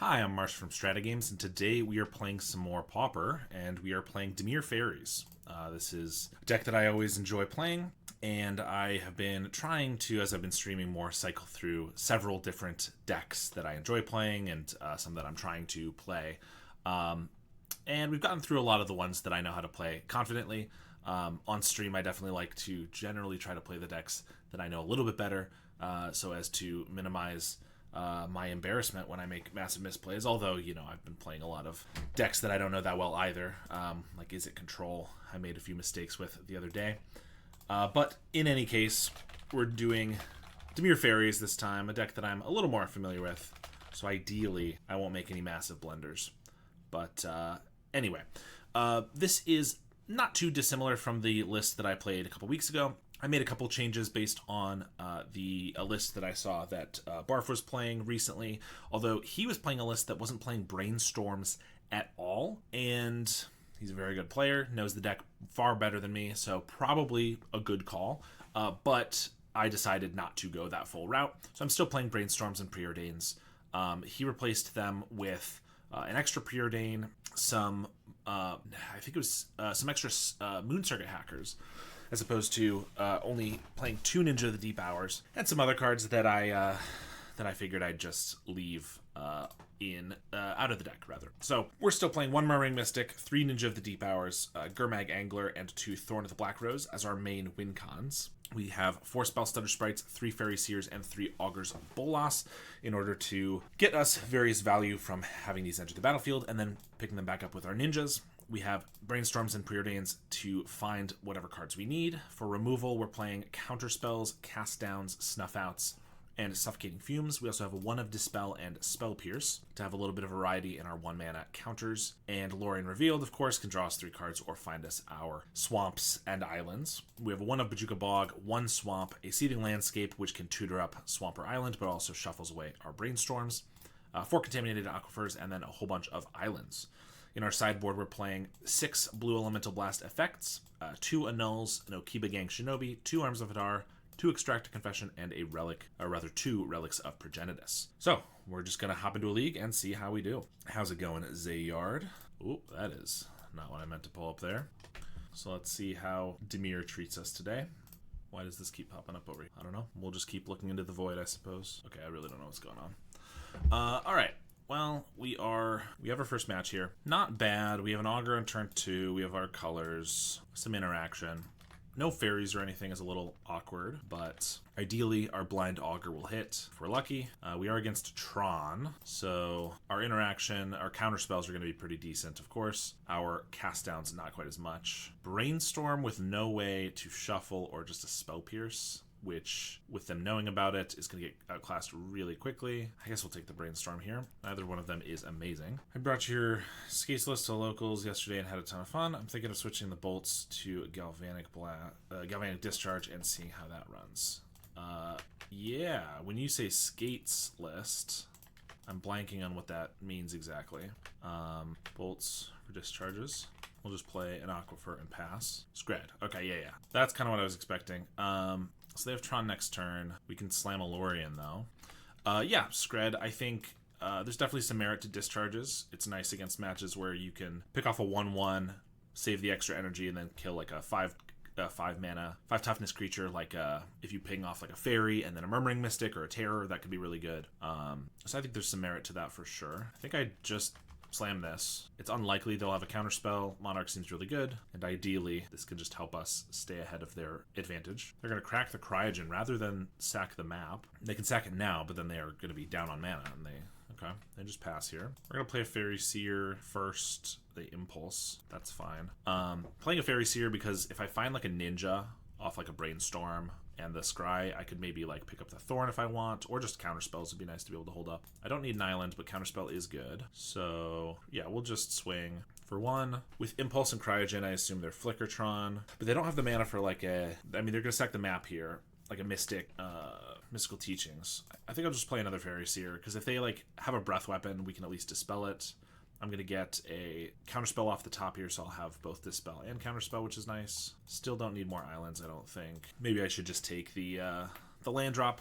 Hi, I'm Marsh from StrataGames, and today we are playing some more Pauper, and we are playing Dimir Faeries. This is a deck that I always enjoy playing, and I have been trying to, as I've been streaming more, cycle through several different decks that I enjoy playing and some that I'm trying to play. And we've gotten through a lot of the ones that I know how to play confidently. On stream, I definitely like to generally try to play the decks that I know a little bit better, so as to minimize my embarrassment when I make massive misplays. Although, I've been playing a lot of decks that I don't know that well either. Like Is It Control? I made a few mistakes with the other day. But in any case, we're doing Dimir Faeries this time, a deck that I'm a little more familiar with. So ideally, I won't make any massive blunders. But anyway, this is not too dissimilar from the list that I played a couple weeks ago. I made a couple changes based on a list that I saw that Barf was playing recently, although he was playing a list that wasn't playing Brainstorms at all, and he's a very good player, knows the deck far better than me, so probably a good call, but I decided not to go that full route, so I'm still playing Brainstorms and Preordains. He replaced them with an extra Preordain, some, I think it was some extra Moon Circuit Hackers, as opposed to only playing 2 Ninja of the Deep Hours, and some other cards that I figured I'd just leave out of the deck, rather. So we're still playing 1 Murmuring Mystic, 3 Ninja of the Deep Hours, Gurmag Angler, and 2 Thorn of the Black Rose as our main win cons. We have 4 Spell Stutter Sprites, 3 Fairy Seers, and 3 Augurs of Bolas in order to get us various value from having these enter the battlefield and then picking them back up with our ninjas. We have Brainstorms and Preordains to find whatever cards we need. For removal, we're playing Counter Spells, Cast Downs, Snuff Outs, and Suffocating Fumes. We also have a 1 of Dispel and Spell Pierce to have a little bit of variety in our 1-mana counters. And Lorien Revealed, of course, can draw us 3 cards or find us our swamps and islands. We have a 1 of Bojuka Bog, 1 Swamp, a Seething Landscape, which can tutor up Swamp or Island, but also shuffles away our Brainstorms, 4 Contaminated Aquifers, and then a whole bunch of islands. In our sideboard, we're playing 6 Blue Elemental Blast effects, 2 Annuls, an Okiba Gang Shinobi, 2 Arms of Hadar, 2 Extract a Confession, and a relic, or rather 2 Relics of Progenitus. So, we're just going to hop into a league and see how we do. How's it going, Zayard? Oh, that is not what I meant to pull up there. So let's see how Dimir treats us today. Why does this keep popping up over here? I don't know. We'll just keep looking into the void, I suppose. Okay, I really don't know what's going on. Alright. Well, we have our first match here. Not bad. We have an Augur on turn 2. We have our colors, some interaction. No fairies or anything is a little awkward, but ideally our blind Augur will hit if we're lucky. We are against Tron, so our interaction, our counter spells are going to be pretty decent, of course. Our cast downs, not quite as much. Brainstorm with no way to shuffle or just a Spell Pierce, which, with them knowing about it, is going to get outclassed really quickly. I guess we'll take the Brainstorm here. Neither one of them is amazing. I brought your Skates list to locals yesterday and had a ton of fun. I'm thinking of switching the bolts to Galvanic Discharge and seeing how that runs. Yeah, when you say Skates list, I'm blanking on what that means exactly. Bolts for discharges. We'll just play an Aquifer and pass. Scred. Okay, yeah. That's kind of what I was expecting. So they have Tron next turn. We can slam a Lorien, though. Yeah, Scred, I think there's definitely some merit to discharges. It's nice against matches where you can pick off a 1/1, save the extra energy, and then kill like a 5 mana, 5 toughness creature. Like if you ping off like a fairy and then a Murmuring Mystic or a Terror, that could be really good. So I think there's some merit to that for sure. I think I just slam this. It's unlikely they'll have a counterspell. Monarch seems really good, and ideally this can just help us stay ahead of their advantage. They're going to crack the Cryogen rather than sack the map. They can sack it now, but then they are going to be down on mana, and they just pass here. We're going to play a Fairy Seer first. They Impulse. That's fine. Playing a Fairy Seer because if I find like a ninja off like a Brainstorm and the Scry, I could maybe like pick up the Thorn if I want, or just counterspells would be nice to be able to hold up. I don't need an island, but counterspell is good. So yeah, we'll just swing for 1. With Impulse and Cryogen, I assume they're Flickertron, but they don't have the mana for like they're gonna sack the map here, like a Mystical Teachings. I think I'll just play another Fairy Seer, because if they like have a Breath Weapon, we can at least dispel it. I'm going to get a counterspell off the top here, so I'll have both Dispel and counterspell, which is nice. Still don't need more islands, I don't think. Maybe I should just take the land drop,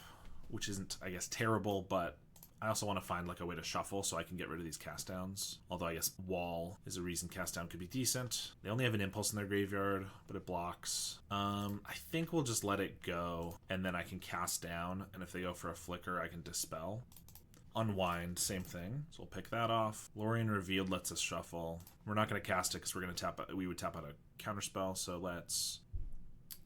which isn't, I guess, terrible, but I also want to find like a way to shuffle so I can get rid of these cast downs. Although I guess wall is a reason cast down could be decent. They only have an impulse in their graveyard, but it blocks. I think we'll just let it go, and then I can cast down, and if they go for a flicker, I can dispel. Unwind, same thing. So we'll pick that off. Lorien Revealed lets us shuffle. We're not going to cast it because we're going to tap. We would tap out a counterspell. So let's.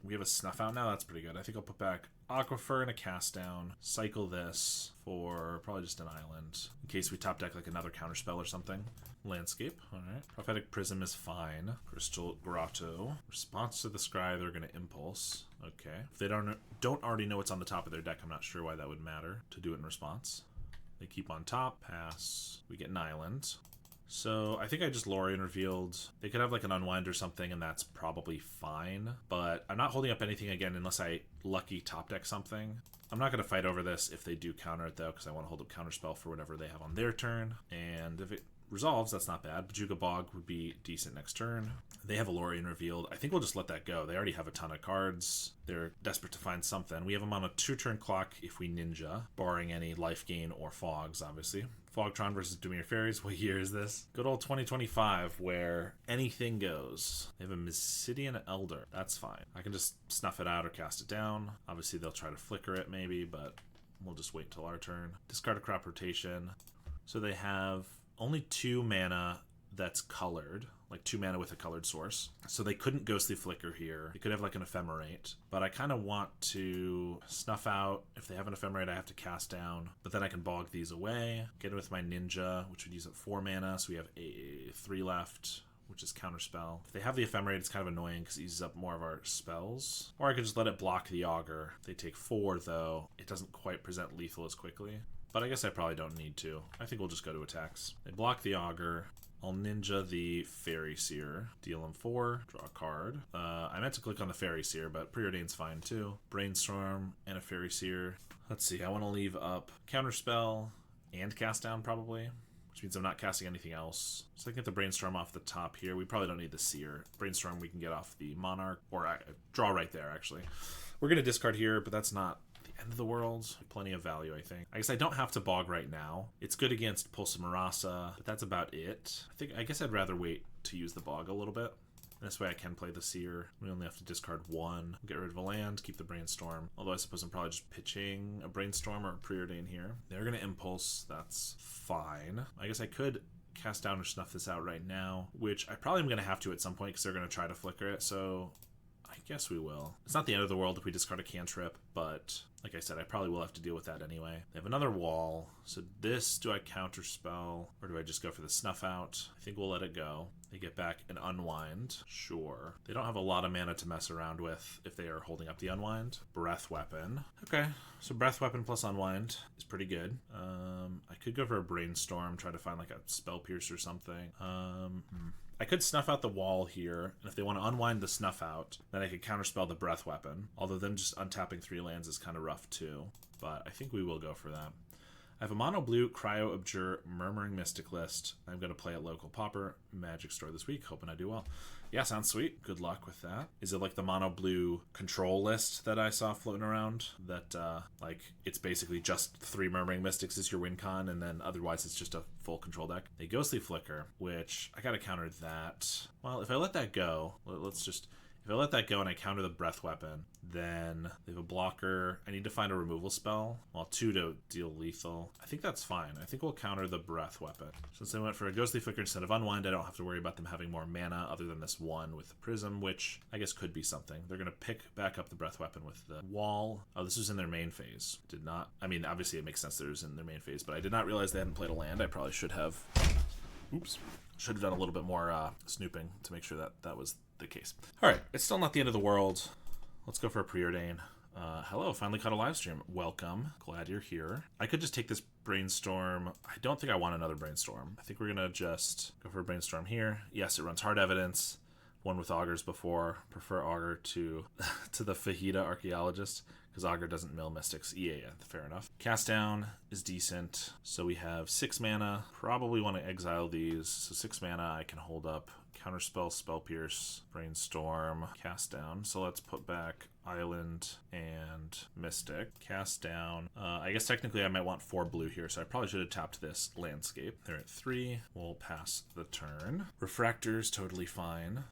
We have a snuff out now. That's pretty good. I think I'll put back Aquifer and a cast down. Cycle this for probably just an island in case we top deck like another counterspell or something. Landscape. All right. Prophetic Prism is fine. Crystal Grotto. Response to the Scry. They're going to impulse. Okay. If they don't already know what's on the top of their deck, I'm not sure why that would matter to do it in response. They keep on top, pass. We get an island. So I think I just Lorien Revealed. They could have like an unwind or something, and that's probably fine. But I'm not holding up anything again unless I lucky top deck something. I'm not going to fight over this if they do counter it though, because I want to hold up counterspell for whatever they have on their turn. And if it resolves, that's not bad. Bajuga Bog would be decent next turn. They have a Lorien Revealed. I think we'll just let that go. They already have a ton of cards. They're desperate to find something. We have them on a 2-turn clock if we ninja, barring any life gain or fogs, obviously. Fogtron versus Dimir Faeries. What year is this? Good old 2025, where anything goes. They have a Mysidian Elder. That's fine. I can just snuff it out or cast it down. Obviously, they'll try to flicker it maybe, but we'll just wait until our turn. Discard a crop rotation. So they have only 2 mana that's colored, like 2 mana with a colored source. So they couldn't Ghostly Flicker here. They could have like an Ephemerate, but I kind of want to snuff out. If they have an Ephemerate, I have to cast down, but then I can bog these away. Get it with my Ninja, which would use up 4 mana, so we have 3 left, which is Counterspell. If they have the Ephemerate, it's kind of annoying because it uses up more of our spells. Or I could just let it block the Augur. They take 4, though. It doesn't quite present lethal as quickly. But I guess I probably don't need to. I think we'll just go to attacks. They block the Augur. I'll Ninja the Fairy Seer. Deal him 4. Draw a card. I meant to click on the Fairy Seer, but Preordain's fine too. Brainstorm and a Fairy Seer. Let's see. I want to leave up Counterspell and Cast Down probably, which means I'm not casting anything else. So I can get the Brainstorm off the top here. We probably don't need the Seer. Brainstorm we can get off the Monarch, or I draw right there actually. We're going to discard here, but that's not end of the world. Plenty of value, I think. I guess I don't have to bog right now. It's good against Pulse of Marasa, but that's about it. I guess I'd rather wait to use the bog a little bit. This way I can play the Seer. We only have to discard 1. Get rid of a land, keep the Brainstorm. Although I suppose I'm probably just pitching a Brainstorm or a Preordain here. They're going to Impulse. That's fine. I guess I could cast down or snuff this out right now, which I probably am going to have to at some point because they're going to try to flicker it, so I guess we will. It's not the end of the world if we discard a cantrip, but like I said, I probably will have to deal with that anyway. They have another wall. So this, do I counterspell or do I just go for the snuff out? I think we'll let it go. They get back an unwind. Sure. They don't have a lot of mana to mess around with if they are holding up the unwind. Breath Weapon. Okay, so Breath Weapon plus unwind is pretty good. I could go for a Brainstorm, try to find like a Spell Pierce or something. I could snuff out the wall here, and if they want to unwind the snuff out, then I could counterspell the Breath Weapon. Although then just untapping 3 lands is kind of rough too. But I think we will go for that. I have a mono blue Cryo Abjure Murmuring Mystic list. I'm going to play at local Pauper Magic Store this week, hoping I do well. Yeah, sounds sweet. Good luck with that. Is it like the mono blue control list that I saw floating around? That, like, it's basically just 3 Murmuring Mystics is your win con, and then otherwise it's just a full control deck. A Ghostly Flicker, which I got to counter that. Well, if I let that go, let's just... If I let that go and I counter the Breath Weapon, then they have a blocker. I need to find a removal spell. Well, 2 to deal lethal. I think that's fine. I think we'll counter the Breath Weapon. Since they went for a Ghostly Flicker instead of Unwind, I don't have to worry about them having more mana other than this 1 with the Prism, which I guess could be something. They're going to pick back up the Breath Weapon with the Wall. Oh, this was in their main phase. Did not... I mean, obviously it makes sense that it was in their main phase, but I did not realize they hadn't played a land. I probably should have... Oops. Should have done a little bit more snooping to make sure that that was the case. All right, it's still not the end of the world. Let's go for a Preordain. Hello, finally caught a live stream. Welcome. Glad you're here. I could just take this Brainstorm. I don't think I want another Brainstorm. I think we're going to just go for a Brainstorm here. Yes, it runs Hard Evidence. One with Augurs before. Prefer Augur to the Fajita Archaeologist. because Augur doesn't mill mystics. Yeah, fair enough. Cast down is decent. So we have 6 mana. Probably want to exile these. So 6 mana I can hold up. Counterspell, Spell Pierce, Brainstorm, Cast down. So let's put back Island and Mystic. Cast down. I guess technically I might want 4 blue here, so I probably should have tapped this Landscape. They're at 3. We'll pass the turn. Refractor's totally fine.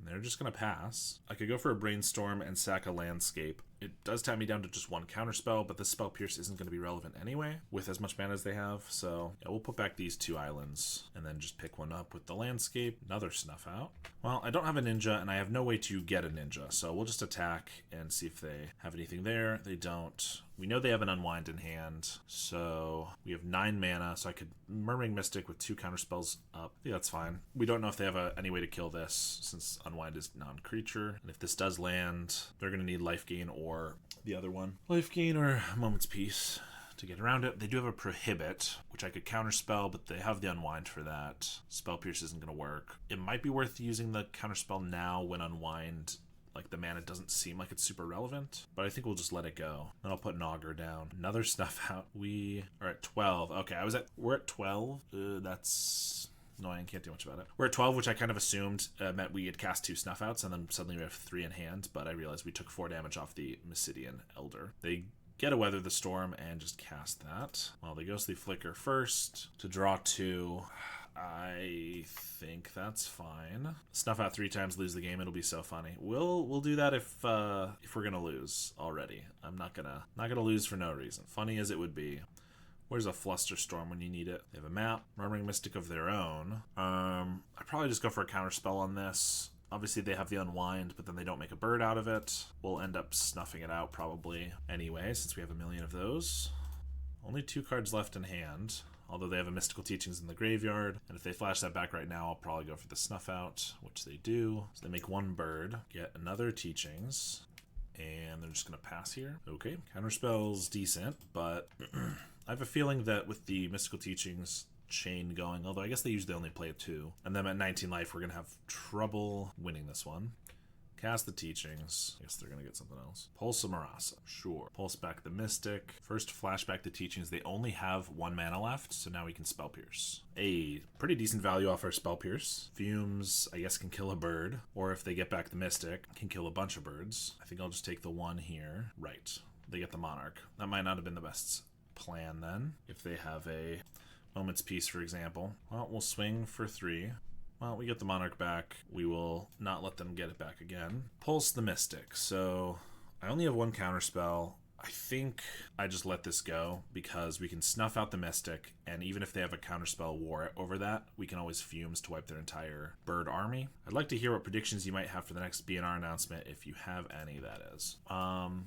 They're just going to pass. I could go for a Brainstorm and sack a Landscape. It does tap me down to just 1 counterspell, but this Spell Pierce isn't going to be relevant anyway with as much mana as they have. So yeah, we'll put back these 2 islands and then just pick one up with the Landscape. Another Snuff Out. Well, I don't have a Ninja and I have no way to get a Ninja, so we'll just attack and see if they have anything there. They don't. We know they have an Unwind in hand, so we have 9 mana, so I could Murmuring Mystic with 2 counterspells up. I think that's fine. We don't know if they have any way to kill this, since Unwind is non-creature. And if this does land, they're going to need Life Gain or the other one. Life Gain or Moment's Peace to get around it. They do have a Prohibit, which I could counterspell, but they have the Unwind for that. Spell Pierce isn't going to work. It might be worth using the counterspell now when Unwind, like the mana doesn't seem like it's super relevant, but I think we'll just let it go. Then I'll put an Augur down. Another Snuff Out. We are at 12. Okay, we're at 12. That's annoying, can't do much about it. We're at 12, which I kind of assumed meant we had cast 2 Snuff Outs, and then suddenly we have 3 in hand, but I realized we took 4 damage off the Mysidian Elder. They get a Weather the Storm and just cast that. Well, they Ghostly Flicker first to draw 2. I think that's fine. Snuff Out 3 times, lose the game. It'll be so funny. We'll do that if we're gonna lose already. I'm not gonna lose for no reason. Funny as it would be. Where's a Flusterstorm when you need it? They have a map, Murmuring Mystic of their own. I'd probably just go for a counterspell on this. Obviously they have the Unwind, but then they don't make a bird out of it. We'll end up snuffing it out probably anyway, since we have a million of those. Only 2 cards left in hand, although they have a Mystical Teachings in the graveyard. And if they flash that back right now, I'll probably go for the Snuff Out, which they do. So they make 1 bird, get another Teachings, and they're just going to pass here. Okay, counterspell's decent, but I have a feeling that with the Mystical Teachings chain going, although I guess they usually only play 2, and then at 19 life we're going to have trouble winning this one. Cast the Teachings. I guess they're going to get something else. Pulse of Marasa. Sure. Pulse back the Mystic. First flashback the Teachings. They only have 1 mana left, so now we can Spell Pierce. A pretty decent value off our Spell Pierce. Fumes, I guess, can kill a bird, or if they get back the Mystic, can kill a bunch of birds. I think I'll just take the 1 here. Right. They get the Monarch. That might not have been the best plan then, if they have a Moment's Peace, for example. Well, we'll swing for 3. Well, we get the Monarch back. We will not let them get it back again. Pulse the Mystic. So I only have 1 counterspell. I think I just let this go because we can snuff out the Mystic, and even if they have a counterspell war over that, we can always Fumes to wipe their entire bird army. I'd like to hear what predictions you might have for the next BNR announcement, if you have any, that is.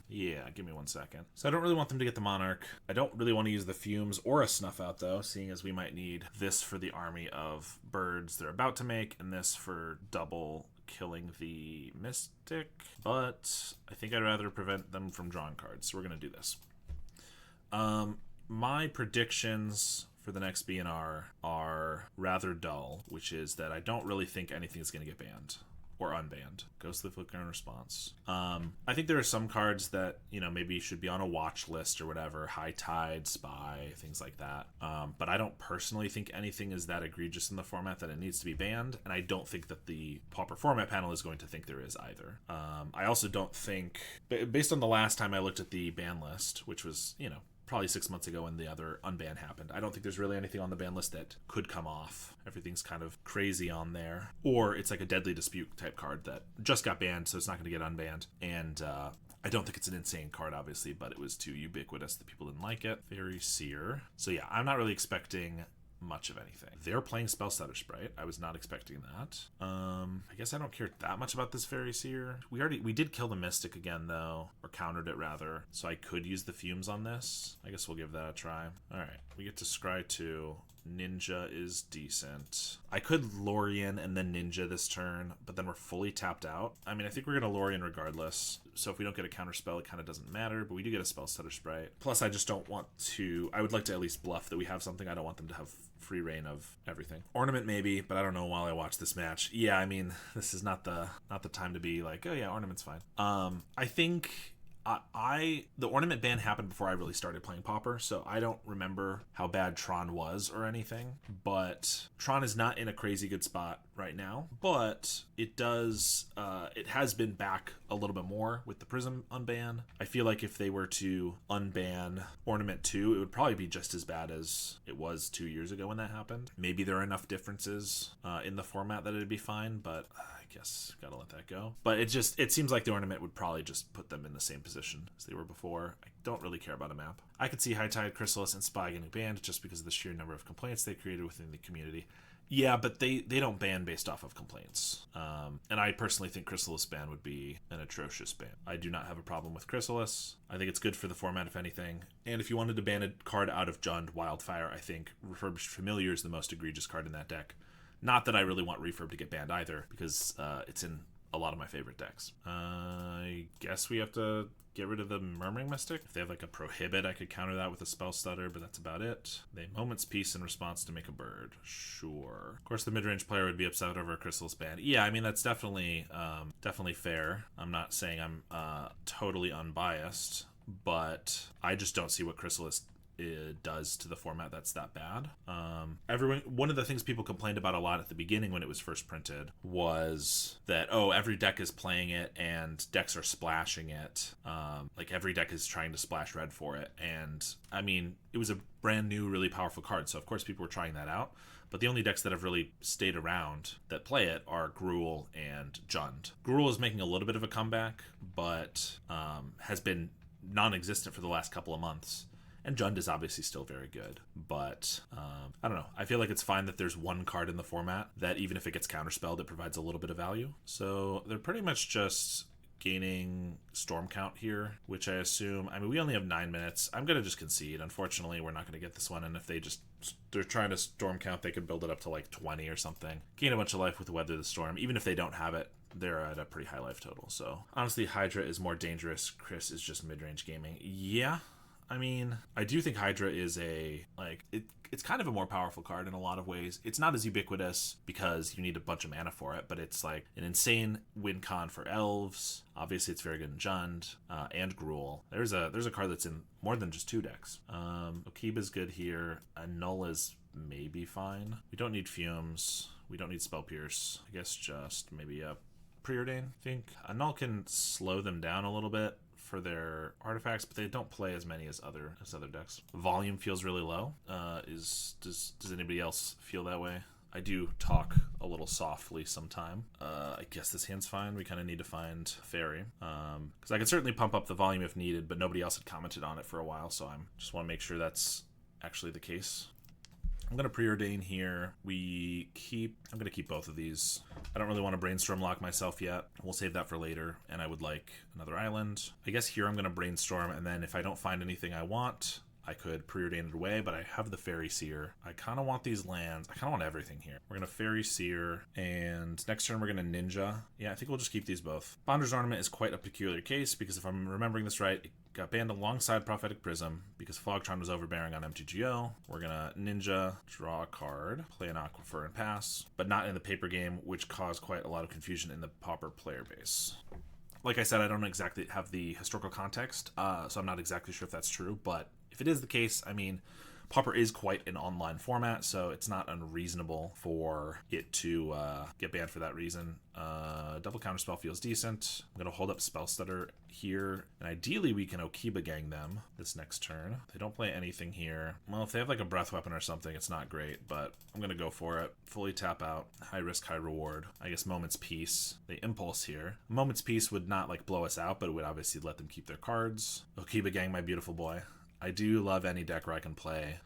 Yeah, give me 1 second. So I don't really want them to get the Monarch. I don't really want to use the Fumes or a Snuff Out, though, seeing as we might need this for the army of birds they're about to make, and this for double killing the Mystic, but I think I'd rather prevent them from drawing cards, so we're going to do this. My predictions for the next BNR are rather dull, which is that I don't really think anything is going to get banned or unbanned. Ghostly Flicker in response. I think there are some cards that, maybe should be on a watch list or whatever, High Tide, Spy, things like that. But I don't personally think anything is that egregious in the format that it needs to be banned, and I don't think that the Pauper format panel is going to think there is either. I also don't think, based on the last time I looked at the ban list, which was, probably 6 months ago when the other unban happened, I don't think there's really anything on the ban list that could come off. Everything's kind of crazy on there. Or it's like a Deadly Dispute type card that just got banned, so it's not going to get unbanned. And I don't think it's an insane card, obviously, but it was too ubiquitous that people didn't like it. Fairy Seer. So yeah, I'm not really expecting much of anything. They're playing Spellstutter Sprite. I was not expecting that. I guess I don't care that much about this Fairy Seer. We did kill the Mystic again, though, or countered it rather, so I could use the Fumes on this. I guess we'll give that a try. Alright, we get to Scry 2. Ninja is decent. I could Lorien and then Ninja this turn, but then we're fully tapped out. I mean, I think we're going to Lorien regardless, so if we don't get a counterspell, it kind of doesn't matter, but we do get a Spellstutter Sprite. Plus, I just don't want to... I would like to at least bluff that we have something. I don't want them to have free reign of everything. Ornament maybe, but I don't know while I watch this match. Yeah, I mean, this is not the time to be like, oh yeah, Ornament's fine. I think The ornament ban happened before I really started playing Pauper, so I don't remember how bad Tron was or anything. But Tron is not in a crazy good spot right now, but it has been back a little bit more with the Prism unban. I feel like if they were to unban Ornament 2, it would probably be just as bad as it was 2 years ago when that happened. Maybe there are enough differences in the format that it'd be fine, but I guess gotta let that go. But it seems like the Ornament would probably just put them in the same position as they were before. I don't really care about a map. I could see High Tide, Chrysalis, and Spy getting banned just because of the sheer number of complaints they created within the community. Yeah, but they don't ban based off of complaints. And I personally think Chrysalis ban would be an atrocious ban. I do not have a problem with Chrysalis. I think it's good for the format, if anything. And if you wanted to ban a card out of Jund, Wildfire, I think Refurbished Familiar is the most egregious card in that deck. Not that I really want Refurb to get banned either, because it's in a lot of my favorite decks. I guess we have to get rid of the Murmuring Mystic. If they have like a Prohibit, I could counter that with a Spell Stutter, but that's about it. They Moment's Peace in response to make a bird. Sure. Of course, the mid-range player would be upset over a Chrysalis ban. Yeah, I mean, that's definitely fair. I'm not saying I'm totally unbiased, but I just don't see what Chrysalis it does to the format that's that bad. One of the things people complained about a lot at the beginning when it was first printed was that, every deck is playing it and decks are splashing it. Like every deck is trying to splash red for it. And I mean, it was a brand new, really powerful card. So of course people were trying that out. But the only decks that have really stayed around that play it are Gruul and Jund. Gruul is making a little bit of a comeback, but has been non-existent for the last couple of months. And Jund is obviously still very good, but I don't know. I feel like it's fine that there's one card in the format that even if it gets counterspelled, it provides a little bit of value. So they're pretty much just gaining storm count here, which I assume, we only have 9 minutes. I'm going to just concede. Unfortunately, we're not going to get this one, and if they're trying to storm count, they could build it up to like 20 or something. Gain a bunch of life with Weather the Storm. Even if they don't have it, they're at a pretty high life total. So honestly, Hydra is more dangerous. Chris is just mid-range gaming. Yeah. I do think Hydra is it's kind of a more powerful card in a lot of ways. It's not as ubiquitous because you need a bunch of mana for it, but it's like an insane win con for elves. Obviously, it's very good in Jund and Gruul. There's a card that's in more than just 2 decks. Okiba's good here. Null is maybe fine. We don't need Fumes. We don't need Spell Pierce. I guess just maybe a Preordain, I think. Null can slow them down a little bit for their artifacts, but they don't play as many as other decks. Volume feels really low. Does anybody else feel that way? I do talk a little softly sometime. I guess this hand's fine. We kind of need to find Fairy. Because I can certainly pump up the volume if needed, but nobody else had commented on it for a while, so I just want to make sure that's actually the case. I'm going to preordain here. I'm going to keep both of these. I don't really want to brainstorm lock myself yet. We'll save that for later, and I would like another island. I guess here I'm going to brainstorm, and then if I don't find anything I want, I could preordain it away, but I have the Fairy Seer. I kind of want these lands. I kind of want everything here. We're going to Fairy Seer, and next turn we're going to Ninja. Yeah, I think we'll just keep these both. Bonder's Ornament is quite a peculiar case, because if I'm remembering this right, it got banned alongside Prophetic Prism because Fogtron was overbearing on MTGO. We're going to Ninja, draw a card, play an Aquifer, and pass, but not in the paper game, which caused quite a lot of confusion in the Pauper player base. Like I said, I don't exactly have the historical context, so I'm not exactly sure if that's true, but if it is the case, Pauper is quite an online format, so it's not unreasonable for it to get banned for that reason. Double Counterspell feels decent. I'm going to hold up Spell Stutter here, and ideally we can Okiba Gang them this next turn. They don't play anything here. Well, if they have like a Breath Weapon or something, it's not great, but I'm going to go for it. Fully tap out. High risk, high reward. I guess Moment's Peace. They Impulse here. Moment's Peace would not blow us out, but it would obviously let them keep their cards. Okiba Gang, my beautiful boy. I do love any deck where I can play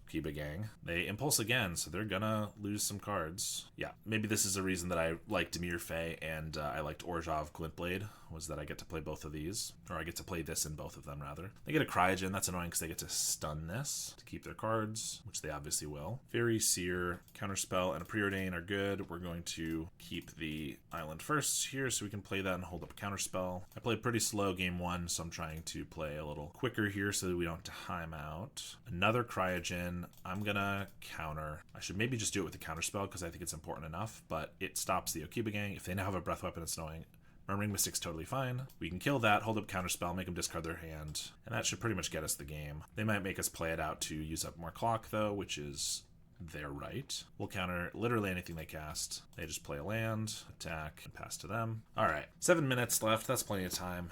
Okiba Gang. They Impulse again, so they're gonna lose some cards. Yeah, maybe this is a reason that I like Dimir Fae and I liked Orzhov Glintblade, was that I get to play both of these, or I get to play this in both of them, rather. They get a Cryogen, that's annoying because they get to stun this to keep their cards, which they obviously will. Fairy, Seer, Counterspell, and a Preordain are good. We're going to keep the island first here so we can play that and hold up a Counterspell. I played pretty slow game 1, so I'm trying to play a little quicker here so that we don't time out. Another Cryogen. I'm gonna counter. I should maybe just do it with the Counterspell because I think it's important enough, but it stops the Okiba Gang. If they now have a Breath Weapon, it's annoying. Murmuring Mystic's totally fine. We can kill that, hold up Counterspell, make them discard their hand, and that should pretty much get us the game. They might make us play it out to use up more clock, though, which is their right. We'll counter literally anything they cast. They just play a land, attack, and pass to them. All right, 7 minutes left. That's plenty of time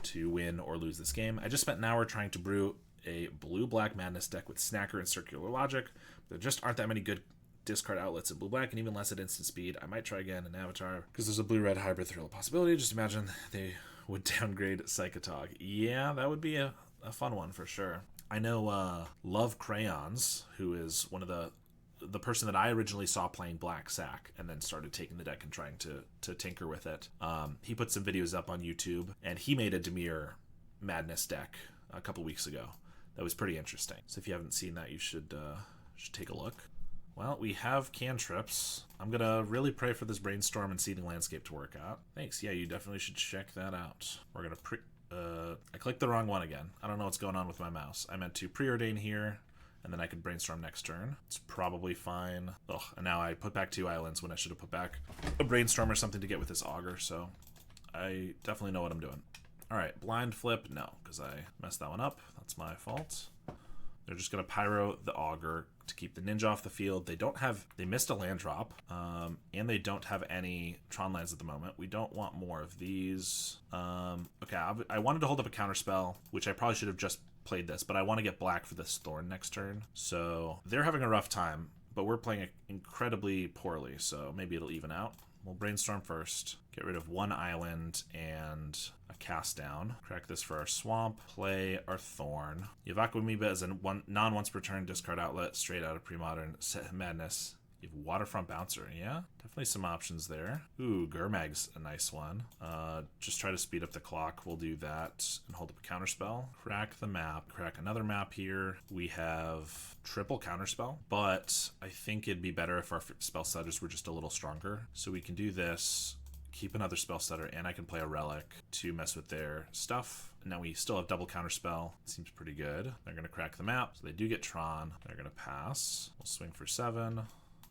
to win or lose this game. I just spent an hour trying to brew a blue-black Madness deck with Snacker and Circular Logic. There just aren't that many good discard outlets in blue-black, and even less at instant speed. I might try again in Avatar, because there's a blue-red hybrid Thrill possibility. Just imagine they would downgrade Psychotog. Yeah, that would be a fun one for sure. I know Love Crayons, who is one of the person that I originally saw playing Black Sack and then started taking the deck and trying to tinker with it. He put some videos up on YouTube, and he made a Dimir Madness deck a couple weeks ago. That was pretty interesting. So if you haven't seen that, you should take a look. Well, we have cantrips. I'm going to really pray for this Brainstorm and Seeding Landscape to work out. Thanks. Yeah, you definitely should check that out. We're going to I clicked the wrong one again. I don't know what's going on with my mouse. I meant to preordain here, and then I could Brainstorm next turn. It's probably fine. Ugh, and now I put back 2 islands when I should have put back a Brainstorm or something to get with this Augur, so I definitely know what I'm doing. All right, Blind Flip, no, because I messed that one up. That's my fault. They're just going to Pyro the Augur to keep the Ninja off the field. They missed a land drop, and they don't have any Tron lands at the moment. We don't want more of these. Okay, I wanted to hold up a Counterspell, which I probably should have just played this, but I want to get black for this Thorn next turn. So they're having a rough time, but we're playing it incredibly poorly, so maybe it'll even out. We'll Brainstorm first, get rid of 1 island and a cast down. Crack this for our swamp, play our Thorn. You have Aquamoeba as a non-once per turn discard outlet, straight out of Pre-Modern Madness. You have Waterfront Bouncer, yeah? Definitely some options there. Ooh, Gurmag's a nice one. Just try to speed up the clock. We'll do that and hold up a Counterspell. Crack the map. Crack another map here. We have triple Counterspell, but I think it'd be better if our spell setters were just a little stronger. So we can do this, keep another spell setter, and I can play a Relic to mess with their stuff. Now we still have double Counterspell. Seems pretty good. They're going to crack the map, so they do get Tron. They're going to pass. We'll swing for 7.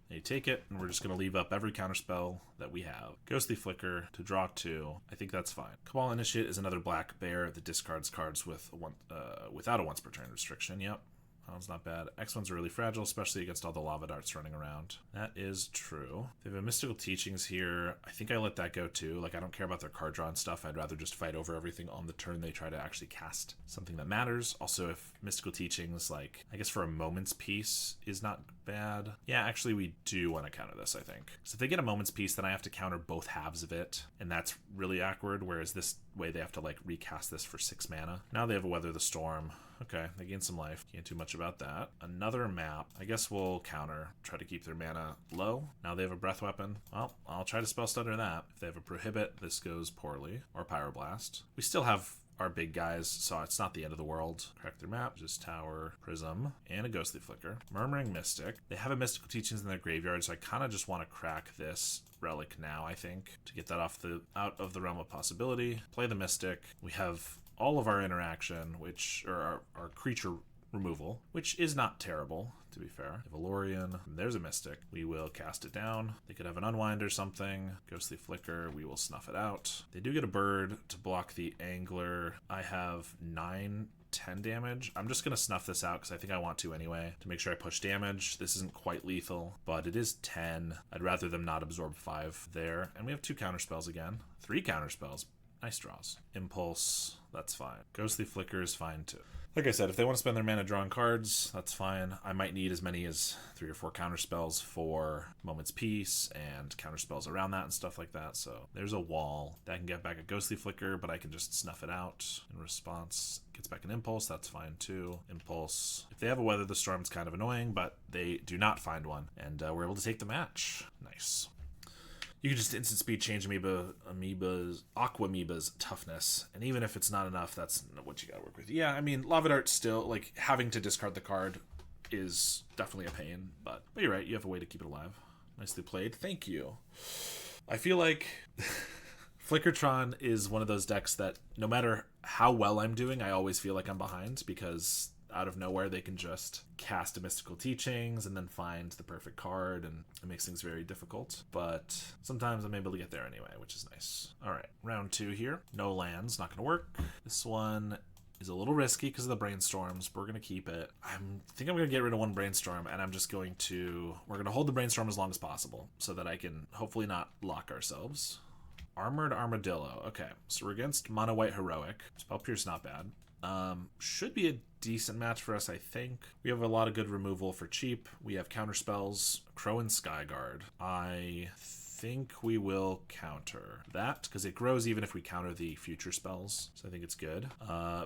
They take it, and we're just going to leave up every Counterspell that we have. Ghostly Flicker to draw 2. I think that's fine. Cabal Initiate is another black bear that discards cards with without a once per turn restriction. Yep. That one's not bad. X1's really fragile, especially against all the lava darts running around. That is true. They have a Mystical Teachings here. I think I let that go too. Like, I don't care about their card draw and stuff. I'd rather just fight over everything on the turn they try to actually cast something that matters. Also, if Mystical Teachings, like, I guess for a Moment's Peace is not bad. Yeah, actually, we do want to counter this, I think. So if they get a Moment's Peace, then I have to counter both halves of it, and that's really awkward, whereas this way they have to, like, recast this for 6 mana. Now they have a Weather the Storm. Okay, they gain some life. Can't do much about that. Another map. I guess we'll counter. Try to keep their mana low. Now they have a Breath Weapon. Well, I'll try to Spell Stutter that. If they have a Prohibit, this goes poorly. Or Pyroblast. We still have our big guys, so it's not the end of the world. Crack their map. Just Tower, Prism, and a Ghostly Flicker. Murmuring Mystic. They have a Mystical Teachings in their graveyard, so I kind of just want to crack this Relic now, I think, to get that out of the realm of possibility. Play the Mystic. We have all of our interaction, our creature removal, which is not terrible, to be fair. Valorian, there's a Mystic. We will cast it down. They could have an Unwind or something. Ghostly Flicker, we will snuff it out. They do get a bird to block the Angler. I have 9, 10 damage. I'm just going to snuff this out because I think I want to anyway, to make sure I push damage. This isn't quite lethal, but it is 10. I'd rather them not absorb 5 there. And we have 2 counterspells again. 3 counterspells. Nice draws. Impulse, that's fine. Ghostly Flicker is fine too. Like I said, if they want to spend their mana drawing cards, that's fine. I might need as many as 3 or 4 counterspells for Moment's Peace and counterspells around that and stuff like that. So there's a wall that can get back a Ghostly Flicker, but I can just snuff it out in response. Gets back an Impulse, that's fine too. Impulse. If they have a Weather the Storm, it's kind of annoying, but they do not find one. And we're able to take the match. Nice. You can just instant speed change Aquamoeba's toughness, and even if it's not enough, that's what you gotta work with. Yeah, I mean, Lava Dart still, like, having to discard the card is definitely a pain, but you're right, you have a way to keep it alive. Nicely played. Thank you. I feel like Flickertron is one of those decks that no matter how well I'm doing, I always feel like I'm behind because out of nowhere they can just cast a Mystical Teachings and then find the perfect card, and it makes things very difficult. But sometimes I'm able to get there anyway, which is nice. All right, round 2 here. No lands, not going to work. This one is a little risky because of the brainstorms, but we're going to keep it. I think I'm going to get rid of one brainstorm, and I'm just going to... We're going to hold the brainstorm as long as possible so that I can hopefully not lock ourselves. Armored Armadillo. Okay, so we're against Mono White Heroic. Spell Pierce not bad. Should be a decent match for us, I think. We have a lot of good removal for cheap. We have counter spells. Crow and Skyguard. I think we will counter that because it grows even if we counter the future spells, so I think it's good.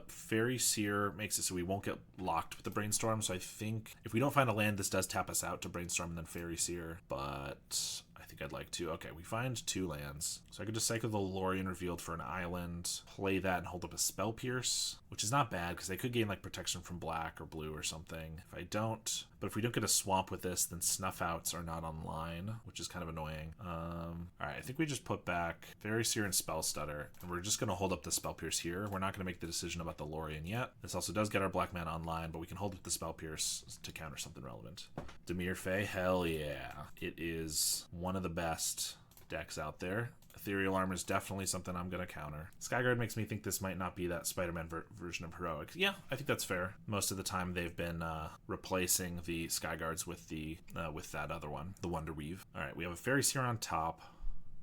Fairy Seer makes it so we won't get locked with the brainstorm, so I think if we don't find a land, this does tap us out to brainstorm and then Fairy Seer, but I think I'd like to. Okay, we find 2 lands, so I could just cycle the Lorien Revealed for an island, play that, and hold up a Spell Pierce, which is not bad because they could gain like protection from black or blue or something. If I don't, but if we don't get a swamp with this, then Snuff Outs are not online, which is kind of annoying. Alright, I think we just put back Fairy Seer and Spell Stutter, and we're just going to hold up the Spell Pierce here. We're not going to make the decision about the Lorien yet. This also does get our black mana online, but we can hold up the Spell Pierce to counter something relevant. Dimir Fae, hell yeah. It is one of the best decks out there. Ethereal Armor is definitely something I'm going to counter. Skyguard makes me think this might not be that Spider-Man version of Heroic. Yeah, I think that's fair. Most of the time they've been replacing the Skyguards with the with that other one, the Wonder Weave. All right, we have a Fairy Seer on top.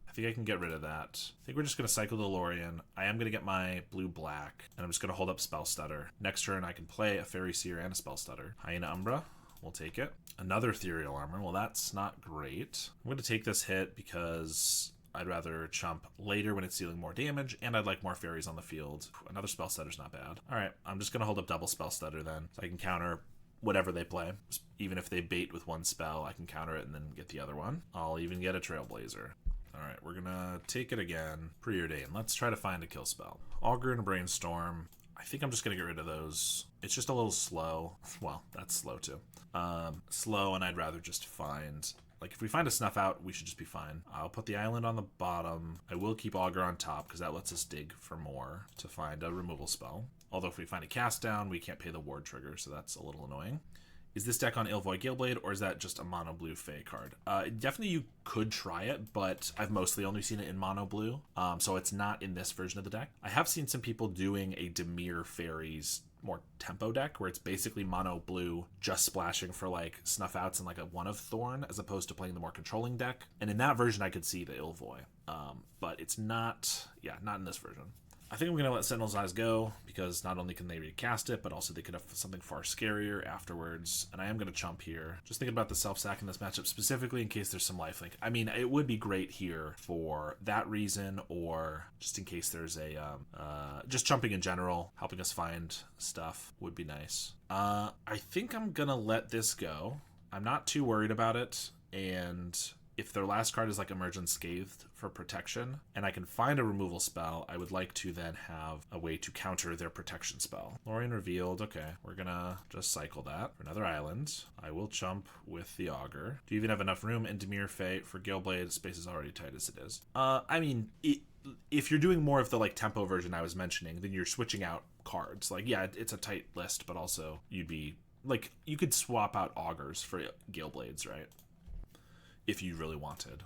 I think I can get rid of that. I think we're just going to cycle the Lorien. I am going to get my blue-black, and I'm just going to hold up Spell Stutter. Next turn, I can play a Fairy Seer and a Spell Stutter. Hyena Umbra. We'll take it. Another Ethereal Armor. Well, that's not great. I'm going to take this hit because I'd rather chump later when it's dealing more damage, and I'd like more fairies on the field. Another Spell Stutter's not bad. All right, I'm just going to hold up double Spell Stutter then, so I can counter whatever they play. Even if they bait with one spell, I can counter it and then get the other one. I'll even get a Trailblazer. All right, we're going to take it again. Preordain. Let's try to find a kill spell. Augur and a Brainstorm. I think I'm just going to get rid of those. It's just a little slow. Well, that's slow too. Slow, and I'd rather just find... Like, if we find a Snuff Out, we should just be fine. I'll put the island on the bottom. I will keep Augur on top, because that lets us dig for more to find a removal spell. Although if we find a cast down, we can't pay the ward trigger, so that's a little annoying. Is this deck on Ilvoy Galeblade, or is that just a mono blue Fae card? Definitely you could try it, but I've mostly only seen it in mono blue, so it's not in this version of the deck. I have seen some people doing a Dimir Faeries more tempo deck where it's basically mono blue just splashing for like Snuff Outs and like a One of Thorn as opposed to playing the more controlling deck, and in that version I could see the Ilvoy, but it's not in this version. I think I'm going to let Sentinel's Eyes go because not only can they recast it, but also they could have something far scarier afterwards, and I am going to chump here. Just thinking about the self-sack in this matchup specifically in case there's some lifelink. I mean, it would be great here for that reason, or just in case there's a... just chumping in general, helping us find stuff would be nice. I think I'm going to let this go. I'm not too worried about it, and... if their last card is like Emerge Unscathed for protection, and I can find a removal spell, I would like to then have a way to counter their protection spell. Lorien Revealed, okay. We're gonna just cycle that for another island. I will chump with the Augur. Do you even have enough room in Dimir Fae for Galeblade? Space is already tight as it is. I mean, if you're doing more of the like tempo version I was mentioning, then you're switching out cards. Like, yeah, it's a tight list, but also you'd be, like, you could swap out Augurs for Galeblades, right? If you really wanted.